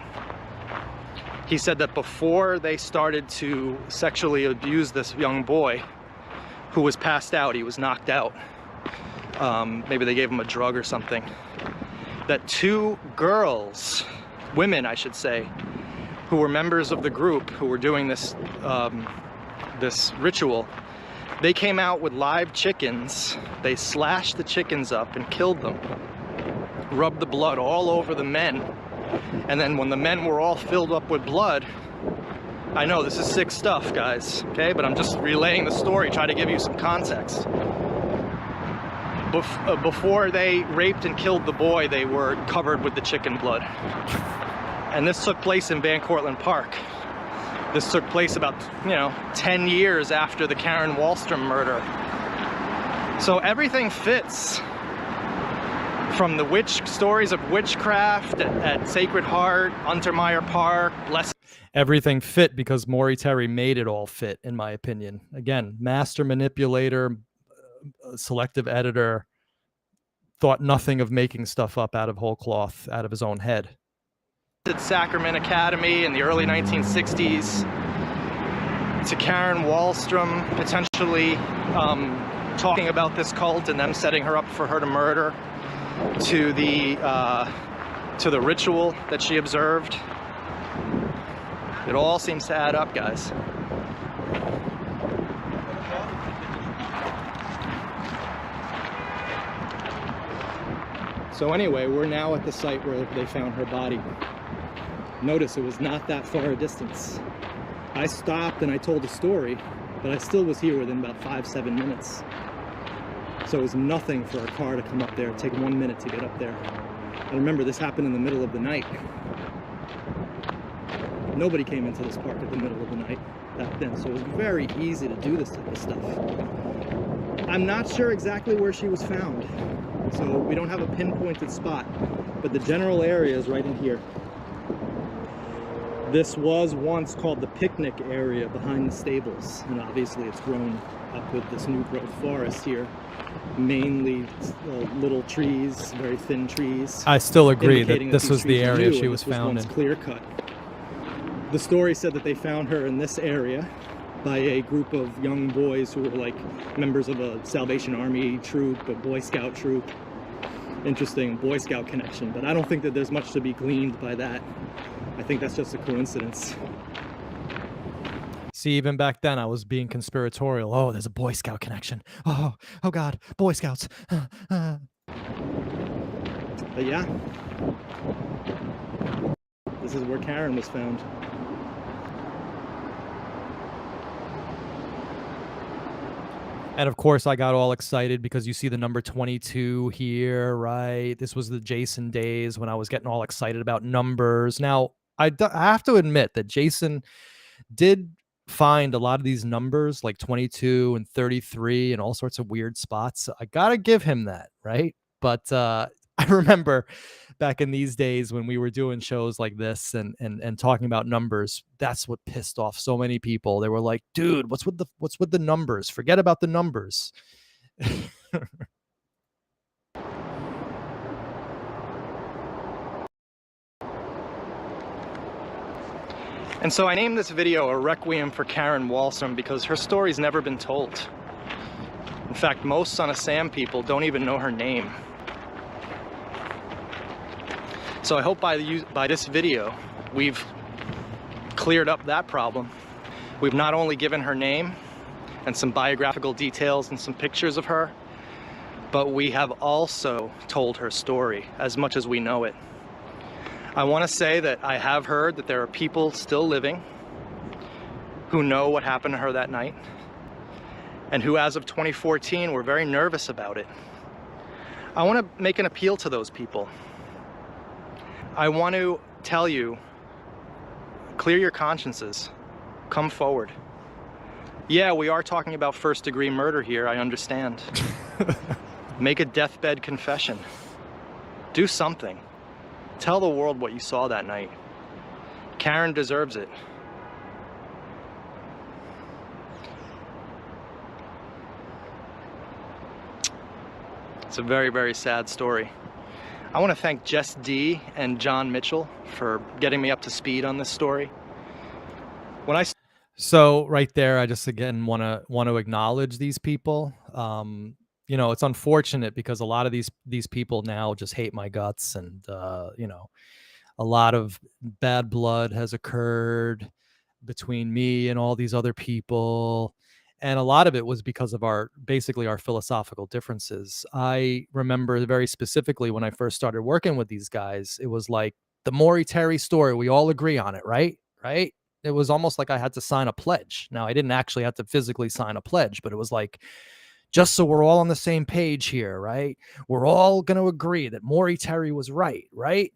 He said that before they started to sexually abuse this young boy, who was passed out, he was knocked out, maybe they gave him a drug or something, that 2 girls, women I should say, who were members of the group who were doing this this ritual, they came out with live chickens. They slashed the chickens up and killed them, rubbed the blood all over the men, and then when the men were all filled up with blood, I know this is sick stuff, guys, okay, but I'm just relaying the story, try to give you some context. Before they raped and killed the boy, they were covered with the chicken blood. And this took place in Cortlandt Park. This took place about, 10 years after the Karen Wahlstrom murder. So everything fits. From the stories of witchcraft at Sacred Heart, Untermeyer Park, everything fit because Maury Terry made it all fit, in my opinion. Again, master manipulator, selective editor, thought nothing of making stuff up out of whole cloth, out of his own head. At Sacrament Academy in the early 1960s, to Karen Wahlstrom potentially talking about this cult and them setting her up for her to murder, to the ritual that she observed. It all seems to add up, guys. So anyway, we're now at the site where they found her body. Notice it was not that far a distance. I stopped and I told a story, but I still was here within about 5-7 minutes. So it was nothing for a car to come up there, take 1 minute to get up there. And remember, this happened in the middle of the night. Nobody came into this park at the middle of the night back then, so it was very easy to do this type of stuff. I'm not sure exactly where she was found, so we don't have a pinpointed spot, but the general area is right in here. This was once called the picnic area behind the stables, and obviously it's grown up with this new growth forest here. Mainly little trees, very thin trees. I still agree that this was the area she was found in. Clear cut. The story said that they found her in this area by a group of young boys who were like members of a Salvation Army troop, a Boy Scout troop. Interesting Boy Scout connection, but I don't think that there's much to be gleaned by that. I think that's just a coincidence. See, even back then, I was being conspiratorial. Oh, there's a Boy Scout connection. Oh God, Boy Scouts. But yeah, this is where Karen was found. And of course, I got all excited because you see the number 22 here, right? This was the Jason days when I was getting all excited about numbers. Now, I have to admit that Jason did find a lot of these numbers like 22 and 33 and all sorts of weird spots. I gotta give him that, right? But I remember back in these days when we were doing shows like this and talking about numbers, that's what pissed off so many people. They were like, dude, what's with the numbers? Forget about the numbers. And so I named this video A Requiem for Karen Wahlstrom because her story's never been told. In fact, most Son of Sam people don't even know her name. So I hope by this video, we've cleared up that problem. We've not only given her name and some biographical details and some pictures of her, but we have also told her story as much as we know it. I want to say that I have heard that there are people still living who know what happened to her that night, and who as of 2014 were very nervous about it. I want to make an appeal to those people. I want to tell you, clear your consciences, come forward. Yeah, we are talking about first-degree murder here, I understand. Make a deathbed confession. Do something. Tell the world what you saw that night. Karen deserves it. It's a very, very sad story. I want to thank Jess D and John Mitchell for getting me up to speed on this story. So right there, I just again want to acknowledge these people. You know, it's unfortunate because a lot of these people now just hate my guts, and you know, a lot of bad blood has occurred between me and all these other people. And a lot of it was because of basically our philosophical differences. I remember very specifically when I first started working with these guys, it was like the Maury Terry story. We all agree on it, right? Right? It was almost like I had to sign a pledge. Now, I didn't actually have to physically sign a pledge, but it was like, just so we're all on the same page here, right? We're all going to agree that Maury Terry was right, right?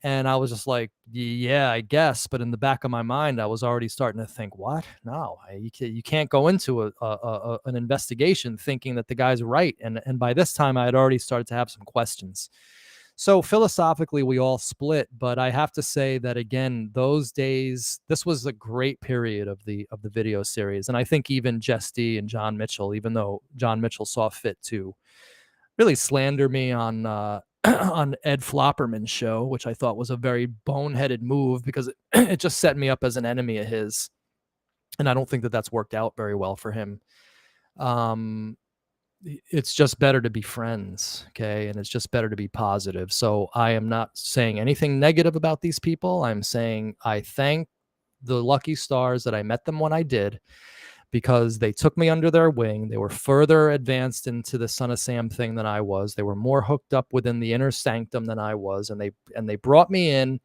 And I was just like, yeah, I guess. But in the back of my mind, I was already starting to think, what? No, you can't go into an investigation thinking that the guy's right. And by this time, I had already started to have some questions. So philosophically, we all split. But I have to say that, again, those days, this was a great period of the video series. And I think even Jess D and John Mitchell, even though John Mitchell saw fit to really slander me on on Ed Flopperman's show, which I thought was a very boneheaded move because it just set me up as an enemy of his. And I don't think that that's worked out very well for him. It's just better to be friends, okay? And it's just better to be positive. So I am not saying anything negative about these people. I'm saying I thank the lucky stars that I met them when I did, because they took me under their wing. They were further advanced into the Son of Sam thing than I was. They were more hooked up within the inner sanctum than I was. And they brought me in,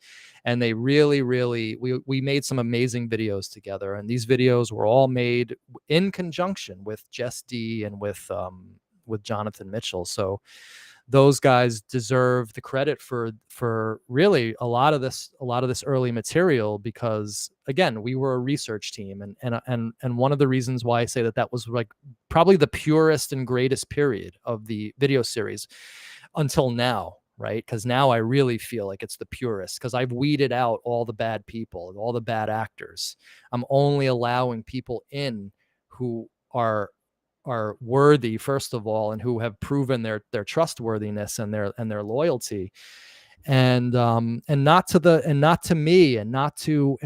and they really, we made some amazing videos together. And these videos were all made in conjunction with Jess D and with Jonathan Mitchell. So those guys deserve the credit for really a lot of this early material, because again, we were a research team, and one of the reasons why I say that was like probably the purest and greatest period of the video series until now, right? Because now I really feel like it's the purest, because I've weeded out all the bad people, all the bad actors. I'm only allowing people in who are worthy, first of all, and who have proven their trustworthiness and their loyalty, and not to me, and not to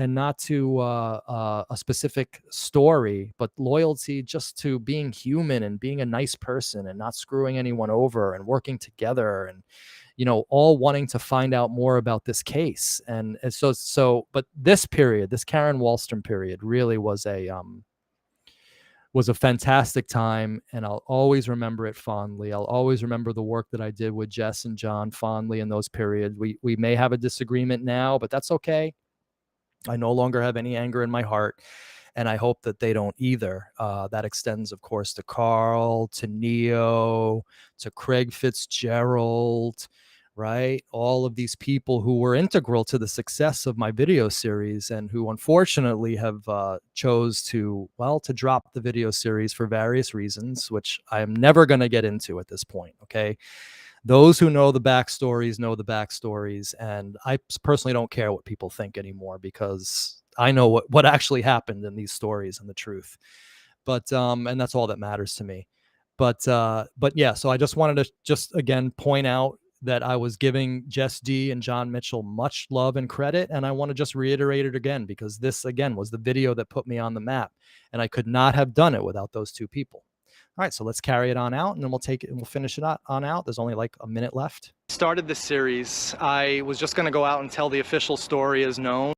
a specific story, but loyalty just to being human and being a nice person and not screwing anyone over and working together, and you know, all wanting to find out more about this case. And so but this period, this Karen Wahlstrom period, really was a fantastic time, and I'll always remember it fondly. I'll always remember the work that I did with Jess and John fondly in those periods. We may have a disagreement now, but that's okay. I no longer have any anger in my heart, and I hope that they don't either. That extends, of course, to Carl, to Neo, to Craig Fitzgerald, right? All of these people who were integral to the success of my video series, and who unfortunately have chose to drop the video series for various reasons, which I am never going to get into at this point. Okay. Those who know the backstories know the backstories. And I personally don't care what people think anymore, because I know what actually happened in these stories and the truth. But, and that's all that matters to me. But yeah, so I just wanted to again point out that I was giving Jess D and John Mitchell much love and credit. And I want to just reiterate it again, because this, again, was the video that put me on the map, and I could not have done it without those two people. All right, so let's carry it on out, and then we'll take it and we'll finish it on out. There's only like a minute left. Started this series, I was just going to go out and tell the official story as known,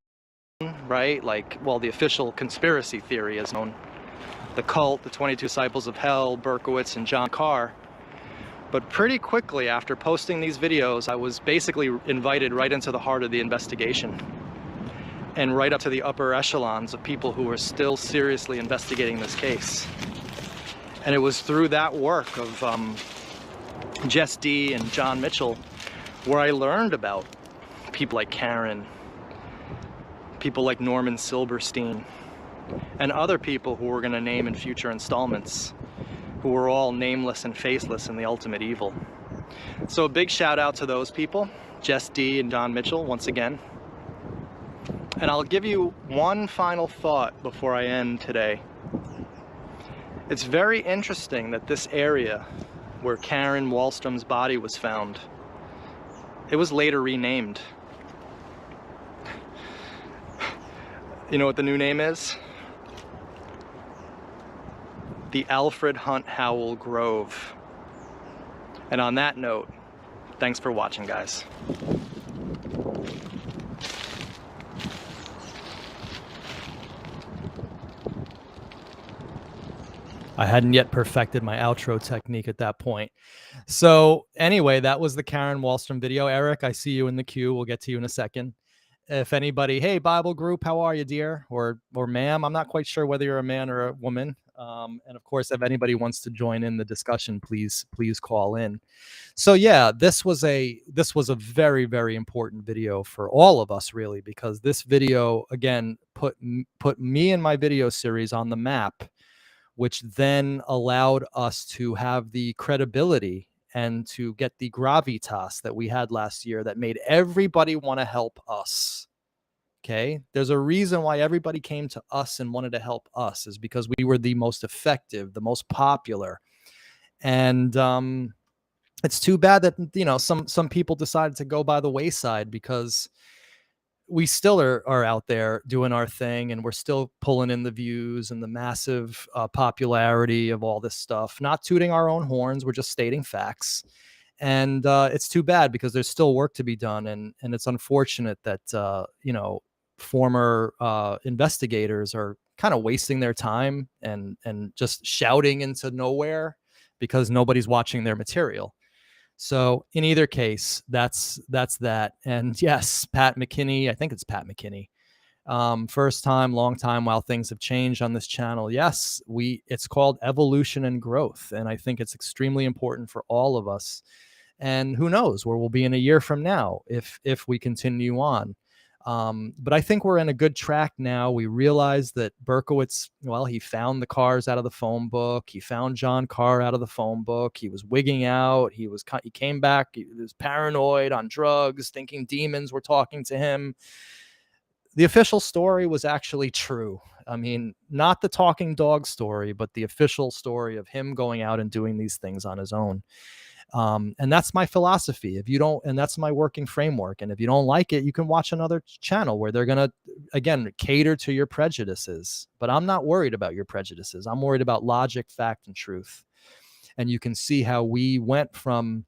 right? Like, well, the official conspiracy theory as known. The cult, the 22 Disciples of Hell, Berkowitz, and John Carr. But pretty quickly after posting these videos, I was basically invited right into the heart of the investigation and right up to the upper echelons of people who were still seriously investigating this case. And it was through that work of Jess D and John Mitchell where I learned about people like Karen, people like Norman Silberstein, and other people who we're going to name in future installments, who were all nameless and faceless in the ultimate evil. So a big shout out to those people, Jess D and John Mitchell, once again. And I'll give you one final thought before I end today. It's very interesting that this area where Karen Wahlstrom's body was found, it was later renamed. You know what the new name is? The Alfred Hunt Howell Grove. And on that note, thanks for watching, guys. I hadn't yet perfected my outro technique at that point. So anyway, that was the Karen Wahlstrom video. Eric, I see you in the queue. We'll get to you in a second. If anybody, hey, Bible group, how are you, dear? Or ma'am, I'm not quite sure whether you're a man or a woman. And of course, if anybody wants to join in the discussion, please call in. So yeah, this was a very, very important video for all of us, really, because this video, again, put me and my video series on the map, which then allowed us to have the credibility and to get the gravitas that we had last year that made everybody want to help us. Okay. There's a reason why everybody came to us and wanted to help us, is because we were the most effective, the most popular. And it's too bad that, you know, some people decided to go by the wayside, because we still are out there doing our thing, and we're still pulling in the views and the massive popularity of all this stuff, not tooting our own horns. We're just stating facts. And it's too bad, because there's still work to be done. And it's unfortunate that, you know, former investigators are kind of wasting their time and just shouting into nowhere because nobody's watching their material. So in either case, that's that. And yes, Pat McKinney, I think it's Pat McKinney. First time, long time, while things have changed on this channel. Yes, it's called evolution and growth. And I think it's extremely important for all of us. And who knows where we'll be in a year from now if we continue on. But I think we're in a good track now. We realize that Berkowitz, well, he found the cars out of the phone book. He found John Carr out of the phone book. He was wigging out. He came back. He was paranoid, on drugs, thinking demons were talking to him. The official story was actually true. I mean, not the talking dog story, but the official story of him going out and doing these things on his own. And that's my philosophy. And that's my working framework. And if you don't like it, you can watch another channel where they're going to, again, cater to your prejudices. But I'm not worried about your prejudices. I'm worried about logic, fact, and truth. And you can see how we went from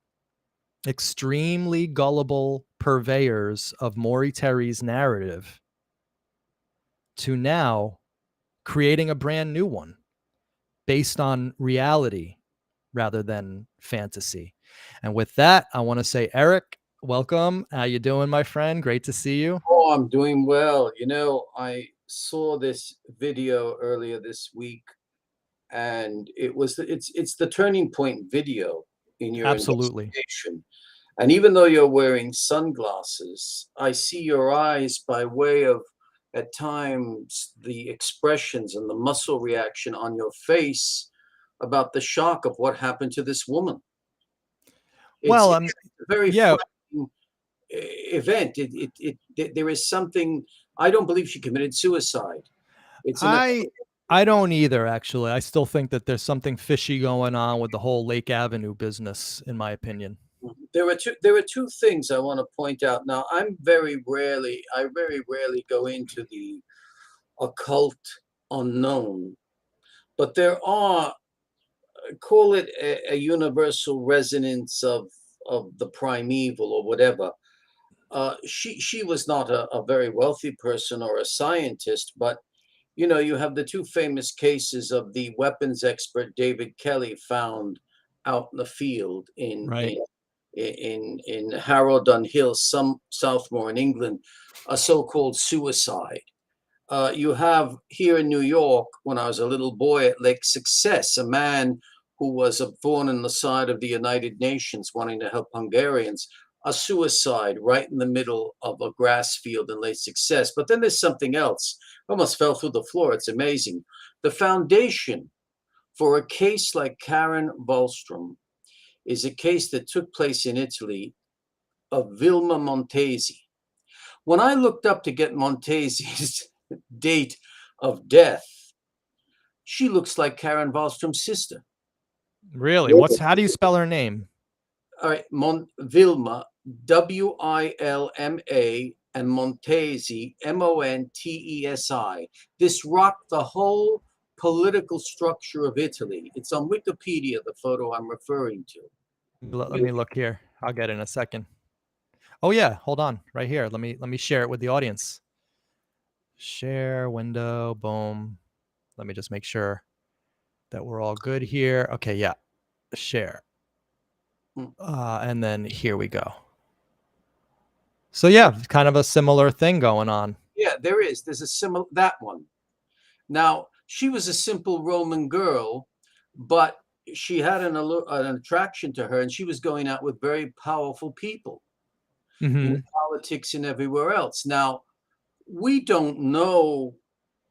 extremely gullible purveyors of Maury Terry's narrative to now creating a brand new one based on reality rather than fantasy. And with that, I want to say, Eric, welcome. How you doing, my friend? Great to see you. Oh, I'm doing well. You know, I saw this video earlier this week, and it's the turning point video in your investigation. And even though you're wearing sunglasses, I see your eyes by way of, at times, the expressions and the muscle reaction on your face about the shock of what happened to this woman. It's a very frightening event. There is something. I don't believe she committed suicide. I don't either, actually. I still think that there's something fishy going on with the whole Lake Avenue business, in my opinion. There are two things I want to point out. Now, I very rarely go into the occult unknown, but there are, call it a universal resonance of the primeval or whatever. She was not a very wealthy person or a scientist, but you know, you have the two famous cases of the weapons expert David Kelly found out in the field in Right. in Harrowdon Hills, some Southmore in England, a so-called suicide. You have here in New York, when I was a little boy at Lake Success, a man who was a thorn in the side of the United Nations wanting to help Hungarians, a suicide right in the middle of a grass field in Lake Success. But then there's something else. Almost fell through the floor. It's amazing. The foundation for a case like Karen Wahlstrom is a case that took place in Italy of Vilma Montesi. When I looked up to get Montesi's date of death, she looks like Karen Wahlstrom's sister. Really? How do you spell her name? All right, Vilma, Wilma, and Montesi, Montesi. This rocked the whole political structure of Italy. It's on Wikipedia, the photo I'm referring to. Let me look here. I'll get it in a second. Oh yeah, hold on, right here. Let me share it with the audience. Share window, boom. Let me just make sure that we're all good here. Okay, yeah, share. And then here we go. So yeah, kind of a similar thing going on. Yeah, there is. There's a similar, that one. Now, she was a simple Roman girl, but she had an attraction to her, and she was going out with very powerful people in politics and everywhere else. Now, we don't know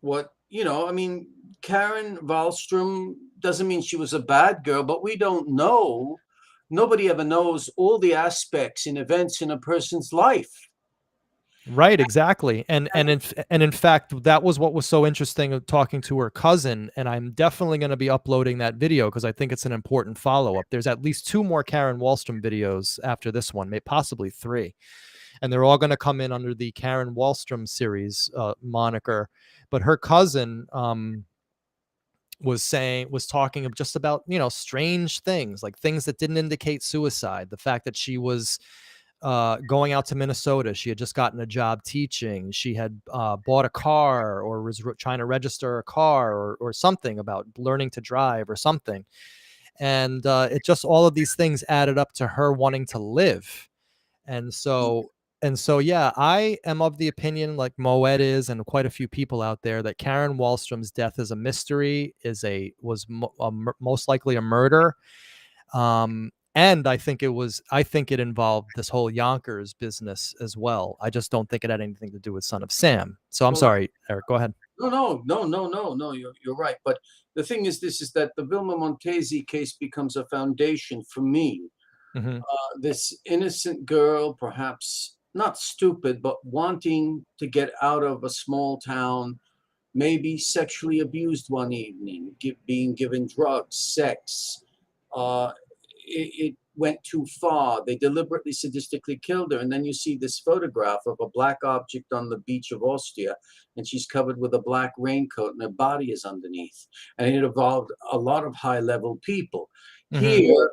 what, I mean, Karen Wahlstrom doesn't mean she was a bad girl, but we don't know. Nobody ever knows all the aspects and events in a person's life. Right, exactly. And in fact, that was what was so interesting of talking to her cousin. And I'm definitely going to be uploading that video because I think it's an important follow-up. There's at least 2 more Karen Wahlstrom videos after this one, maybe possibly 3. And they're all going to come in under the Karen Wahlstrom series moniker. But her cousin was talking just about, strange things, like things that didn't indicate suicide. The fact that she was going out to Minnesota. She had just gotten a job teaching. She had bought a car or was trying to register a car or something about learning to drive or something. And it just, all of these things added up to her wanting to live. And so, yeah, I am of the opinion, like Moet is, and quite a few people out there, that Karen Wahlstrom's death is a mystery, was most likely a murder. And I think it involved this whole Yonkers business as well. I just don't think it had anything to do with Son of Sam. So I'm sorry, Eric, go ahead. No, you're right. But the thing is, this is that the Vilma Montesi case becomes a foundation for me. This innocent girl, perhaps not stupid, but wanting to get out of a small town, maybe sexually abused one evening, being given drugs, sex. It went too far. They deliberately sadistically killed her. And then you see this photograph of a black object on the beach of Ostia, and she's covered with a black raincoat and her body is underneath. And it involved a lot of high-level people. Here,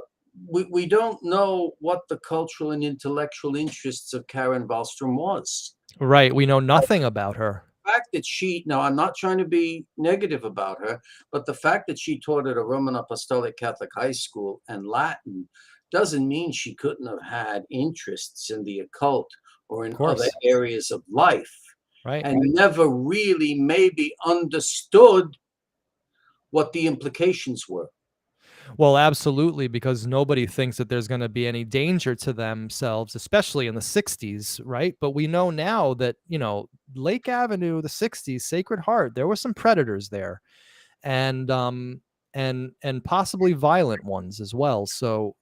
we don't know what the cultural and intellectual interests of Karen Wahlstrom was. Right. We know nothing about her. The fact that now I'm not trying to be negative about her, but the fact that she taught at a Roman Apostolic Catholic high school and Latin doesn't mean she couldn't have had interests in the occult or in other areas of life. Right. And never really maybe understood what the implications were. Well, absolutely, because nobody thinks that there's going to be any danger to themselves, especially in the 60s, right? But we know now that, Lake Avenue, the 60s, Sacred Heart, there were some predators there, and possibly violent ones as well. So,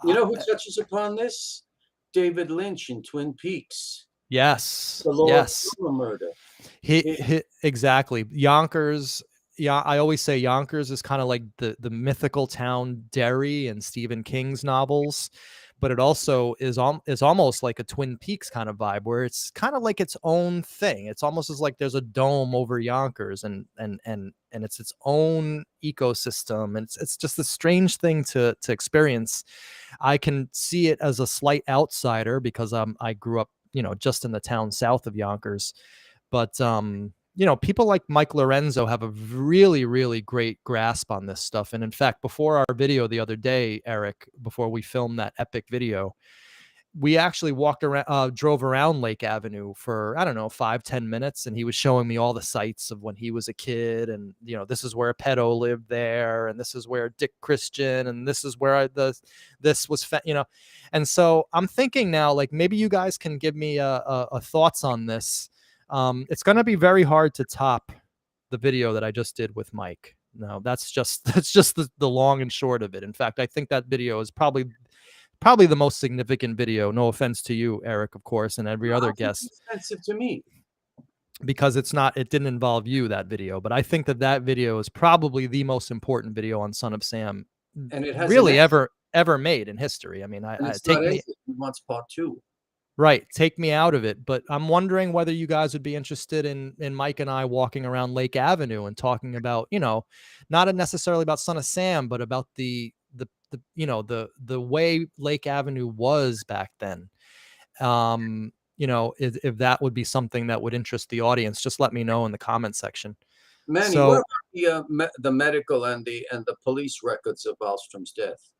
who touches upon this? David Lynch in Twin Peaks. Yes. The Lord murder. Exactly. Yonkers. Yeah, I always say Yonkers is kind of like the mythical town Derry in Stephen King's novels, but it also is almost like a Twin Peaks kind of vibe, where it's kind of like its own thing. It's almost as like there's a dome over Yonkers, and it's its own ecosystem, and it's just a strange thing to experience. I can see it as a slight outsider because I grew up, just in the town south of Yonkers, but you know, people like Mike Lorenzo have a really, really great grasp on this stuff. And in fact, before our video the other day, Eric, before we filmed that epic video, we actually walked around, drove around Lake Avenue for, I don't know, 5-10 minutes. And he was showing me all the sites of when he was a kid. And, you know, this is where pedo lived there. And this is where Dick Christian. And this is where this was, you know. And so I'm thinking now, like, maybe you guys can give me a thoughts on this. It's going to be very hard to top the video that I just did with Mike. No, that's just the long and short of it. In fact, I think that video is probably the most significant video. No offense to you, Eric, of course, and every other guest. It's offensive to me because it didn't involve you, that video. But I think that video is probably the most important video on Son of Sam, and it has really ever made in history. I mean, he wants part 2. Right. Take me out of it. But I'm wondering whether you guys would be interested in Mike and I walking around Lake Avenue and talking about, you know, not necessarily about Son of Sam, but about the you know, the way Lake Avenue was back then. You know, if that would be something that would interest the audience, just let me know in the comment section. Manny, what about the medical and the police records of Wahlstrom's death?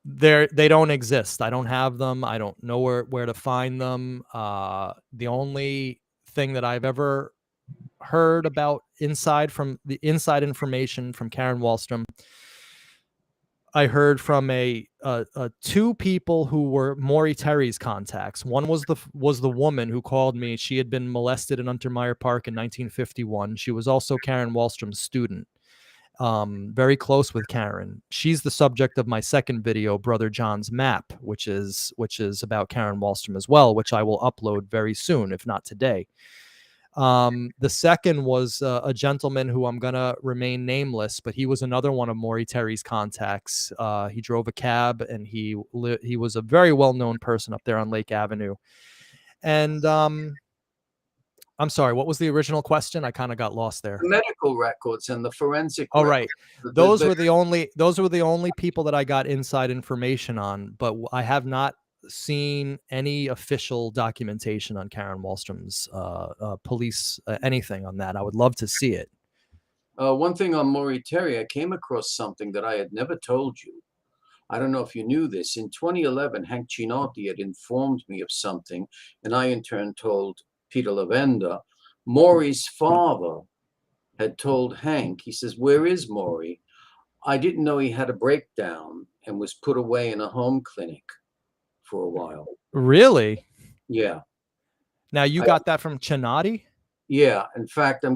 They don't exist. I don't have them. I don't know where to find them. The only thing that I've ever heard about inside information from Karen Wahlstrom, I heard from two people who were Maury Terry's contacts. One was the woman who called me. She had been molested in Untermeyer Park in 1951. She was also Karen Wahlstrom's student. Very close with Karen. She's the subject of my second video, Brother John's Map, which is about Karen Wahlstrom as well, which I will upload very soon, if not today. The second was a gentleman who I'm going to remain nameless, but he was another one of Maury Terry's contacts. He drove a cab, and he was a very well-known person up there on Lake Avenue. And I'm sorry, what was the original question? I kind of got lost there. The medical records and the forensic records. Right. Those were the only people that I got inside information on, but I have not seen any official documentation on Karen Wahlstrom's police anything on that. I would love to see it. One thing on Maury Terry, I came across something that I had never told you. I don't know if you knew this. In 2011, Hank Chinotti had informed me of something, and I in turn told Peter Lavender. Maury's father had told Hank, he says, "Where is Maury? I didn't know he had a breakdown and was put away in a home clinic for a while." Really? Yeah. Now you got that from Chinotti? Yeah. In fact, I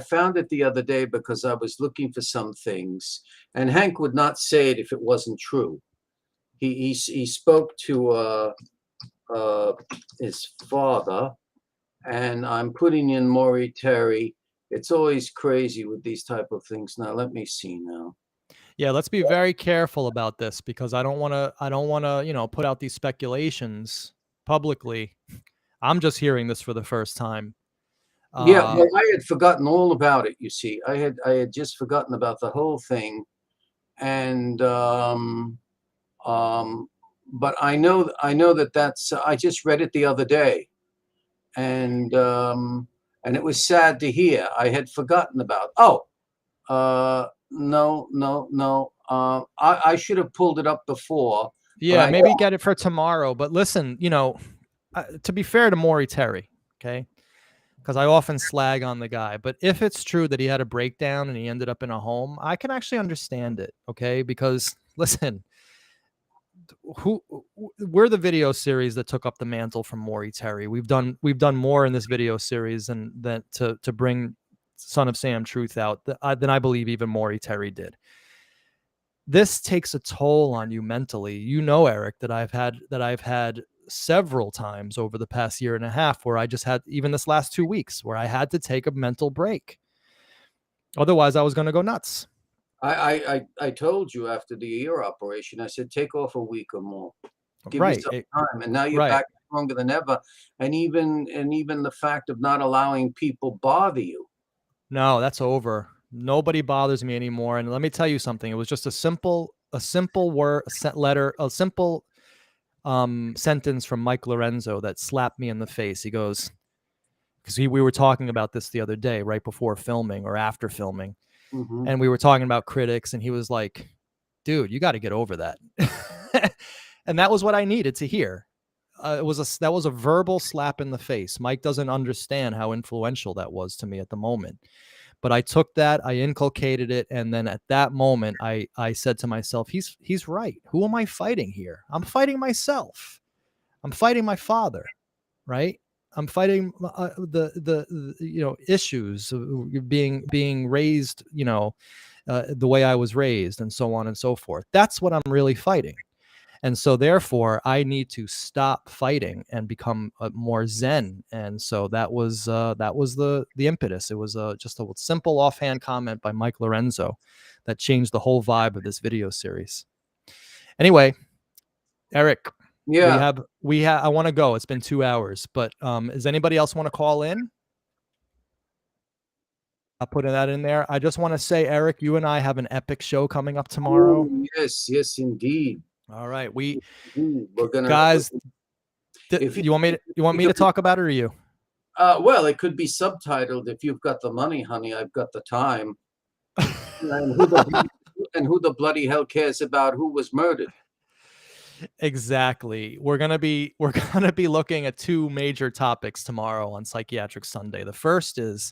found it the other day because I was looking for some things, and Hank would not say it if it wasn't true. He spoke to his father, and I'm putting in Maury Terry. It's always crazy with these type of things. Now let me see now. Yeah, let's be very careful about this, because I don't want to, you know, put out these speculations publicly. I'm just hearing this for the first time. Yeah, well, I had forgotten all about it. You see, I had just forgotten about the whole thing, and but I know that that's. I just read it the other day, and it was sad to hear. I had forgotten about. No. I should have pulled it up before. Yeah, maybe get it for tomorrow. But listen, you know, to be fair to Maury Terry, okay, because I often slag on the guy, but if it's true that he had a breakdown and he ended up in a home, I can actually understand it, okay? Because listen, we're the video series that took up the mantle from Maury Terry. We've done more in this video series than to bring Son of Sam truth out than I believe even Maury Terry did. This takes a toll on you mentally. You know, Eric, that I've had several times over the past year and a half where I just had, even this last 2 weeks, where I had to take a mental break. Otherwise, I was going to go nuts. I told you after the ear operation, I said, take off a week or more. Give right. yourself time. And now you're back stronger than ever. And even the fact of not allowing people bother you. No, that's over. Nobody bothers me anymore. And let me tell you something. It was just a simple word, a letter, a simple sentence from Mike Lorenzo that slapped me in the face. He goes, because we were talking about this the other day, right before filming or after filming, and we were talking about critics, and he was like, dude, you got to get over that. And that was what I needed to hear. That was a verbal slap in the face. Mike doesn't understand how influential that was to me at the moment. But I took that, I inculcated it, and then at that moment, I said to myself, he's right. Who am I fighting here? I'm fighting myself. I'm fighting my father, right? I'm fighting the issues of being raised, the way I was raised, and so on and so forth. That's what I'm really fighting. And so therefore I need to stop fighting and become more zen. And so that was the impetus. It was just a simple offhand comment by Mike Lorenzo that changed the whole vibe of this video series. Anyway, Eric, Yeah. I want to go. It's been 2 hours, but does anybody else want to call in? I'll put that in there. I just want to say, Eric, you and I have an epic show coming up tomorrow. Oh, yes, indeed. All right, we're gonna, guys. You want me to talk about it, or you? Well, it could be subtitled, "If you've got the money, honey, I've got the time." and who the bloody hell cares about who was murdered? Exactly. We're gonna be looking at two major topics tomorrow on Psychiatric Sunday. The first is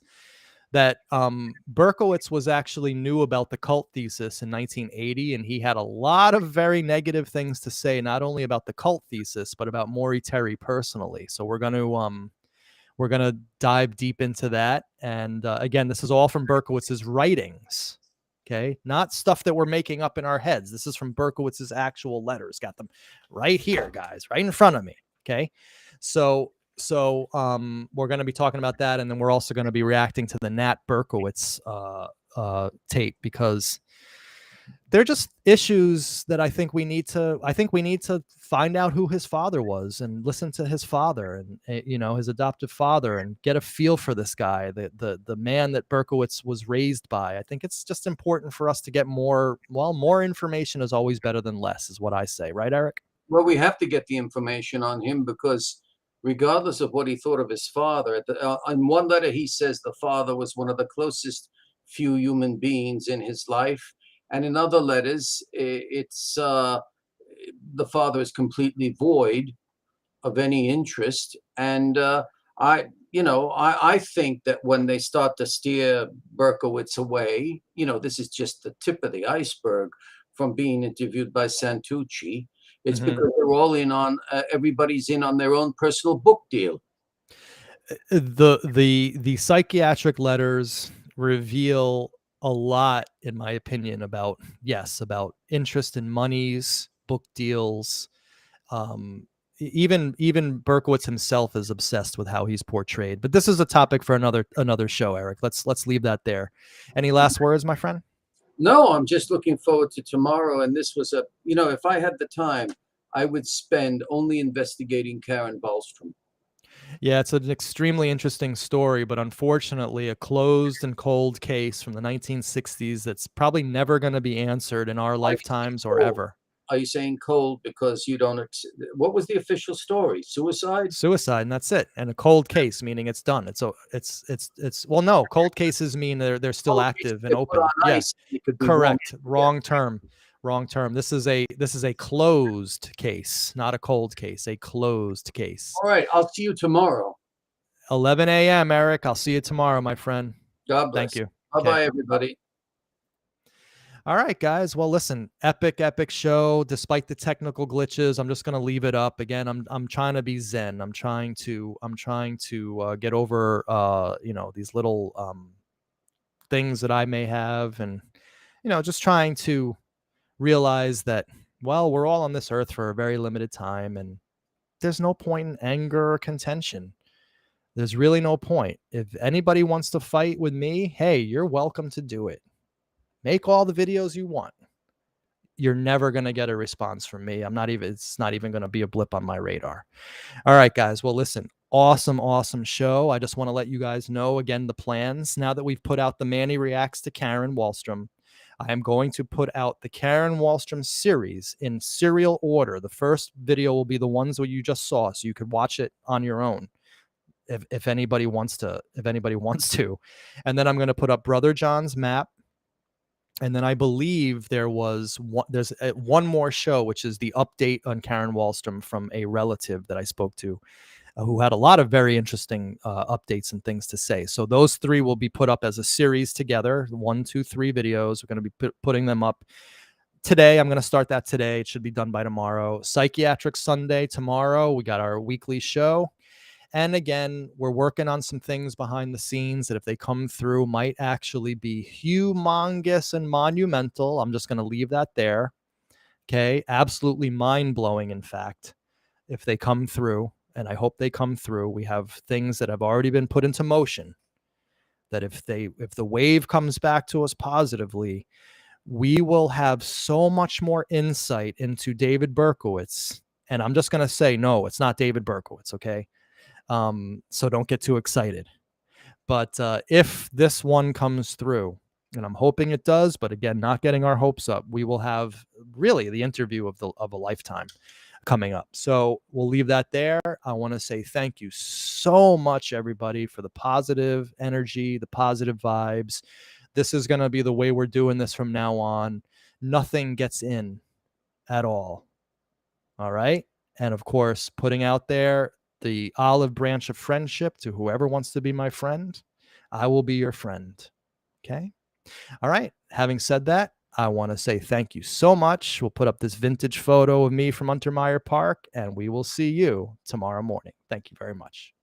that Berkowitz was actually knew about the cult thesis in 1980, and he had a lot of very negative things to say, not only about the cult thesis, but about Maury Terry personally. So we're gonna dive deep into that. And again, this is all from Berkowitz's writings. Okay, not stuff that we're making up in our heads. This is from Berkowitz's actual letters. Got them right here, guys, right in front of me. Okay, so we're going to be talking about that, and then we're also going to be reacting to the Nat Berkowitz tape, because they're just issues that I think we need to find out who his father was and listen to his father and his adoptive father and get a feel for this guy, the man that Berkowitz was raised by. I think it's just important for us to get more information is always better than less, is what I say. Right, Eric? Well, we have to get the information on him, because regardless of what he thought of his father, in one letter he says the father was one of the closest few human beings in his life. And in other letters, it's the father is completely void of any interest. And I think that when they start to steer Berkowitz away, this is just the tip of the iceberg from being interviewed by Santucci. It's because they're all everybody's in on their own personal book deal. The psychiatric letters reveal a lot, in my opinion, about interest in monies, book deals. Even Berkowitz himself is obsessed with how he's portrayed. But this is a topic for another show, Eric. Let's leave that there. Any last words, my friend? No, I'm just looking forward to tomorrow. And this was if I had the time, I would spend only investigating Karen Wahlstrom. Yeah, it's an extremely interesting story, but unfortunately a closed and cold case from the 1960s that's probably never going to be answered in our lifetimes or ever. Are you saying cold because you don't? What was the official story? Suicide? Suicide, and that's it. And a cold case, meaning it's done. Well, no, cold cases mean they're still active and open. Yes, correct. Wrong term. This is a closed case, not a cold case. A closed case. All right, I'll see you tomorrow. 11 a.m. Eric, I'll see you tomorrow, my friend. God bless. Thank you. Bye-bye, everybody. All right, guys. Well, listen, epic show. Despite the technical glitches, I'm just going to leave it up. Again, I'm trying to be zen. I'm trying to get over these little things that I may have, and just trying to realize that, well, we're all on this earth for a very limited time, and there's no point in anger or contention. There's really no point. If anybody wants to fight with me, hey, you're welcome to do it. Make all the videos you want. You're never going to get a response from me. It's not even going to be a blip on my radar. All right, guys. Well, listen, awesome show. I just want to let you guys know again the plans. Now that we've put out the Manny Reacts to Karen Wahlstrom, I am going to put out the Karen Wahlstrom series in serial order. The first video will be the ones that you just saw, so you could watch it on your own if anybody wants to. And then I'm going to put up Brother John's map. And then I believe there's one more show, which is the update on Karen Wahlstrom from a relative that I spoke to, who had a lot of very interesting updates and things to say. So those three will be put up as a series together. 1, 2, 3 videos. We're going to be putting them up today. I'm going to start that today. It should be done by tomorrow. Psychiatric Sunday tomorrow. We got our weekly show. And again, we're working on some things behind the scenes that if they come through might actually be humongous and monumental. I'm just going to leave that there. Okay. Absolutely mind-blowing, in fact, if they come through. And I hope they come through. We have things that have already been put into motion that if the wave comes back to us positively, we will have so much more insight into David Berkowitz. And I'm just going to say, no, it's not David Berkowitz. Okay. So don't get too excited. But if this one comes through, and I'm hoping it does, but again, not getting our hopes up, we will have really the interview of a lifetime coming up. So we'll leave that there. I want to say thank you so much, everybody, for the positive energy, the positive vibes. This is going to be the way we're doing this from now on. Nothing gets in at all. All right. And of course, putting out there the olive branch of friendship to whoever wants to be my friend. I will be your friend. Okay. All right. Having said that, I want to say thank you so much. We'll put up this vintage photo of me from Untermeyer Park, and we will see you tomorrow morning. Thank you very much.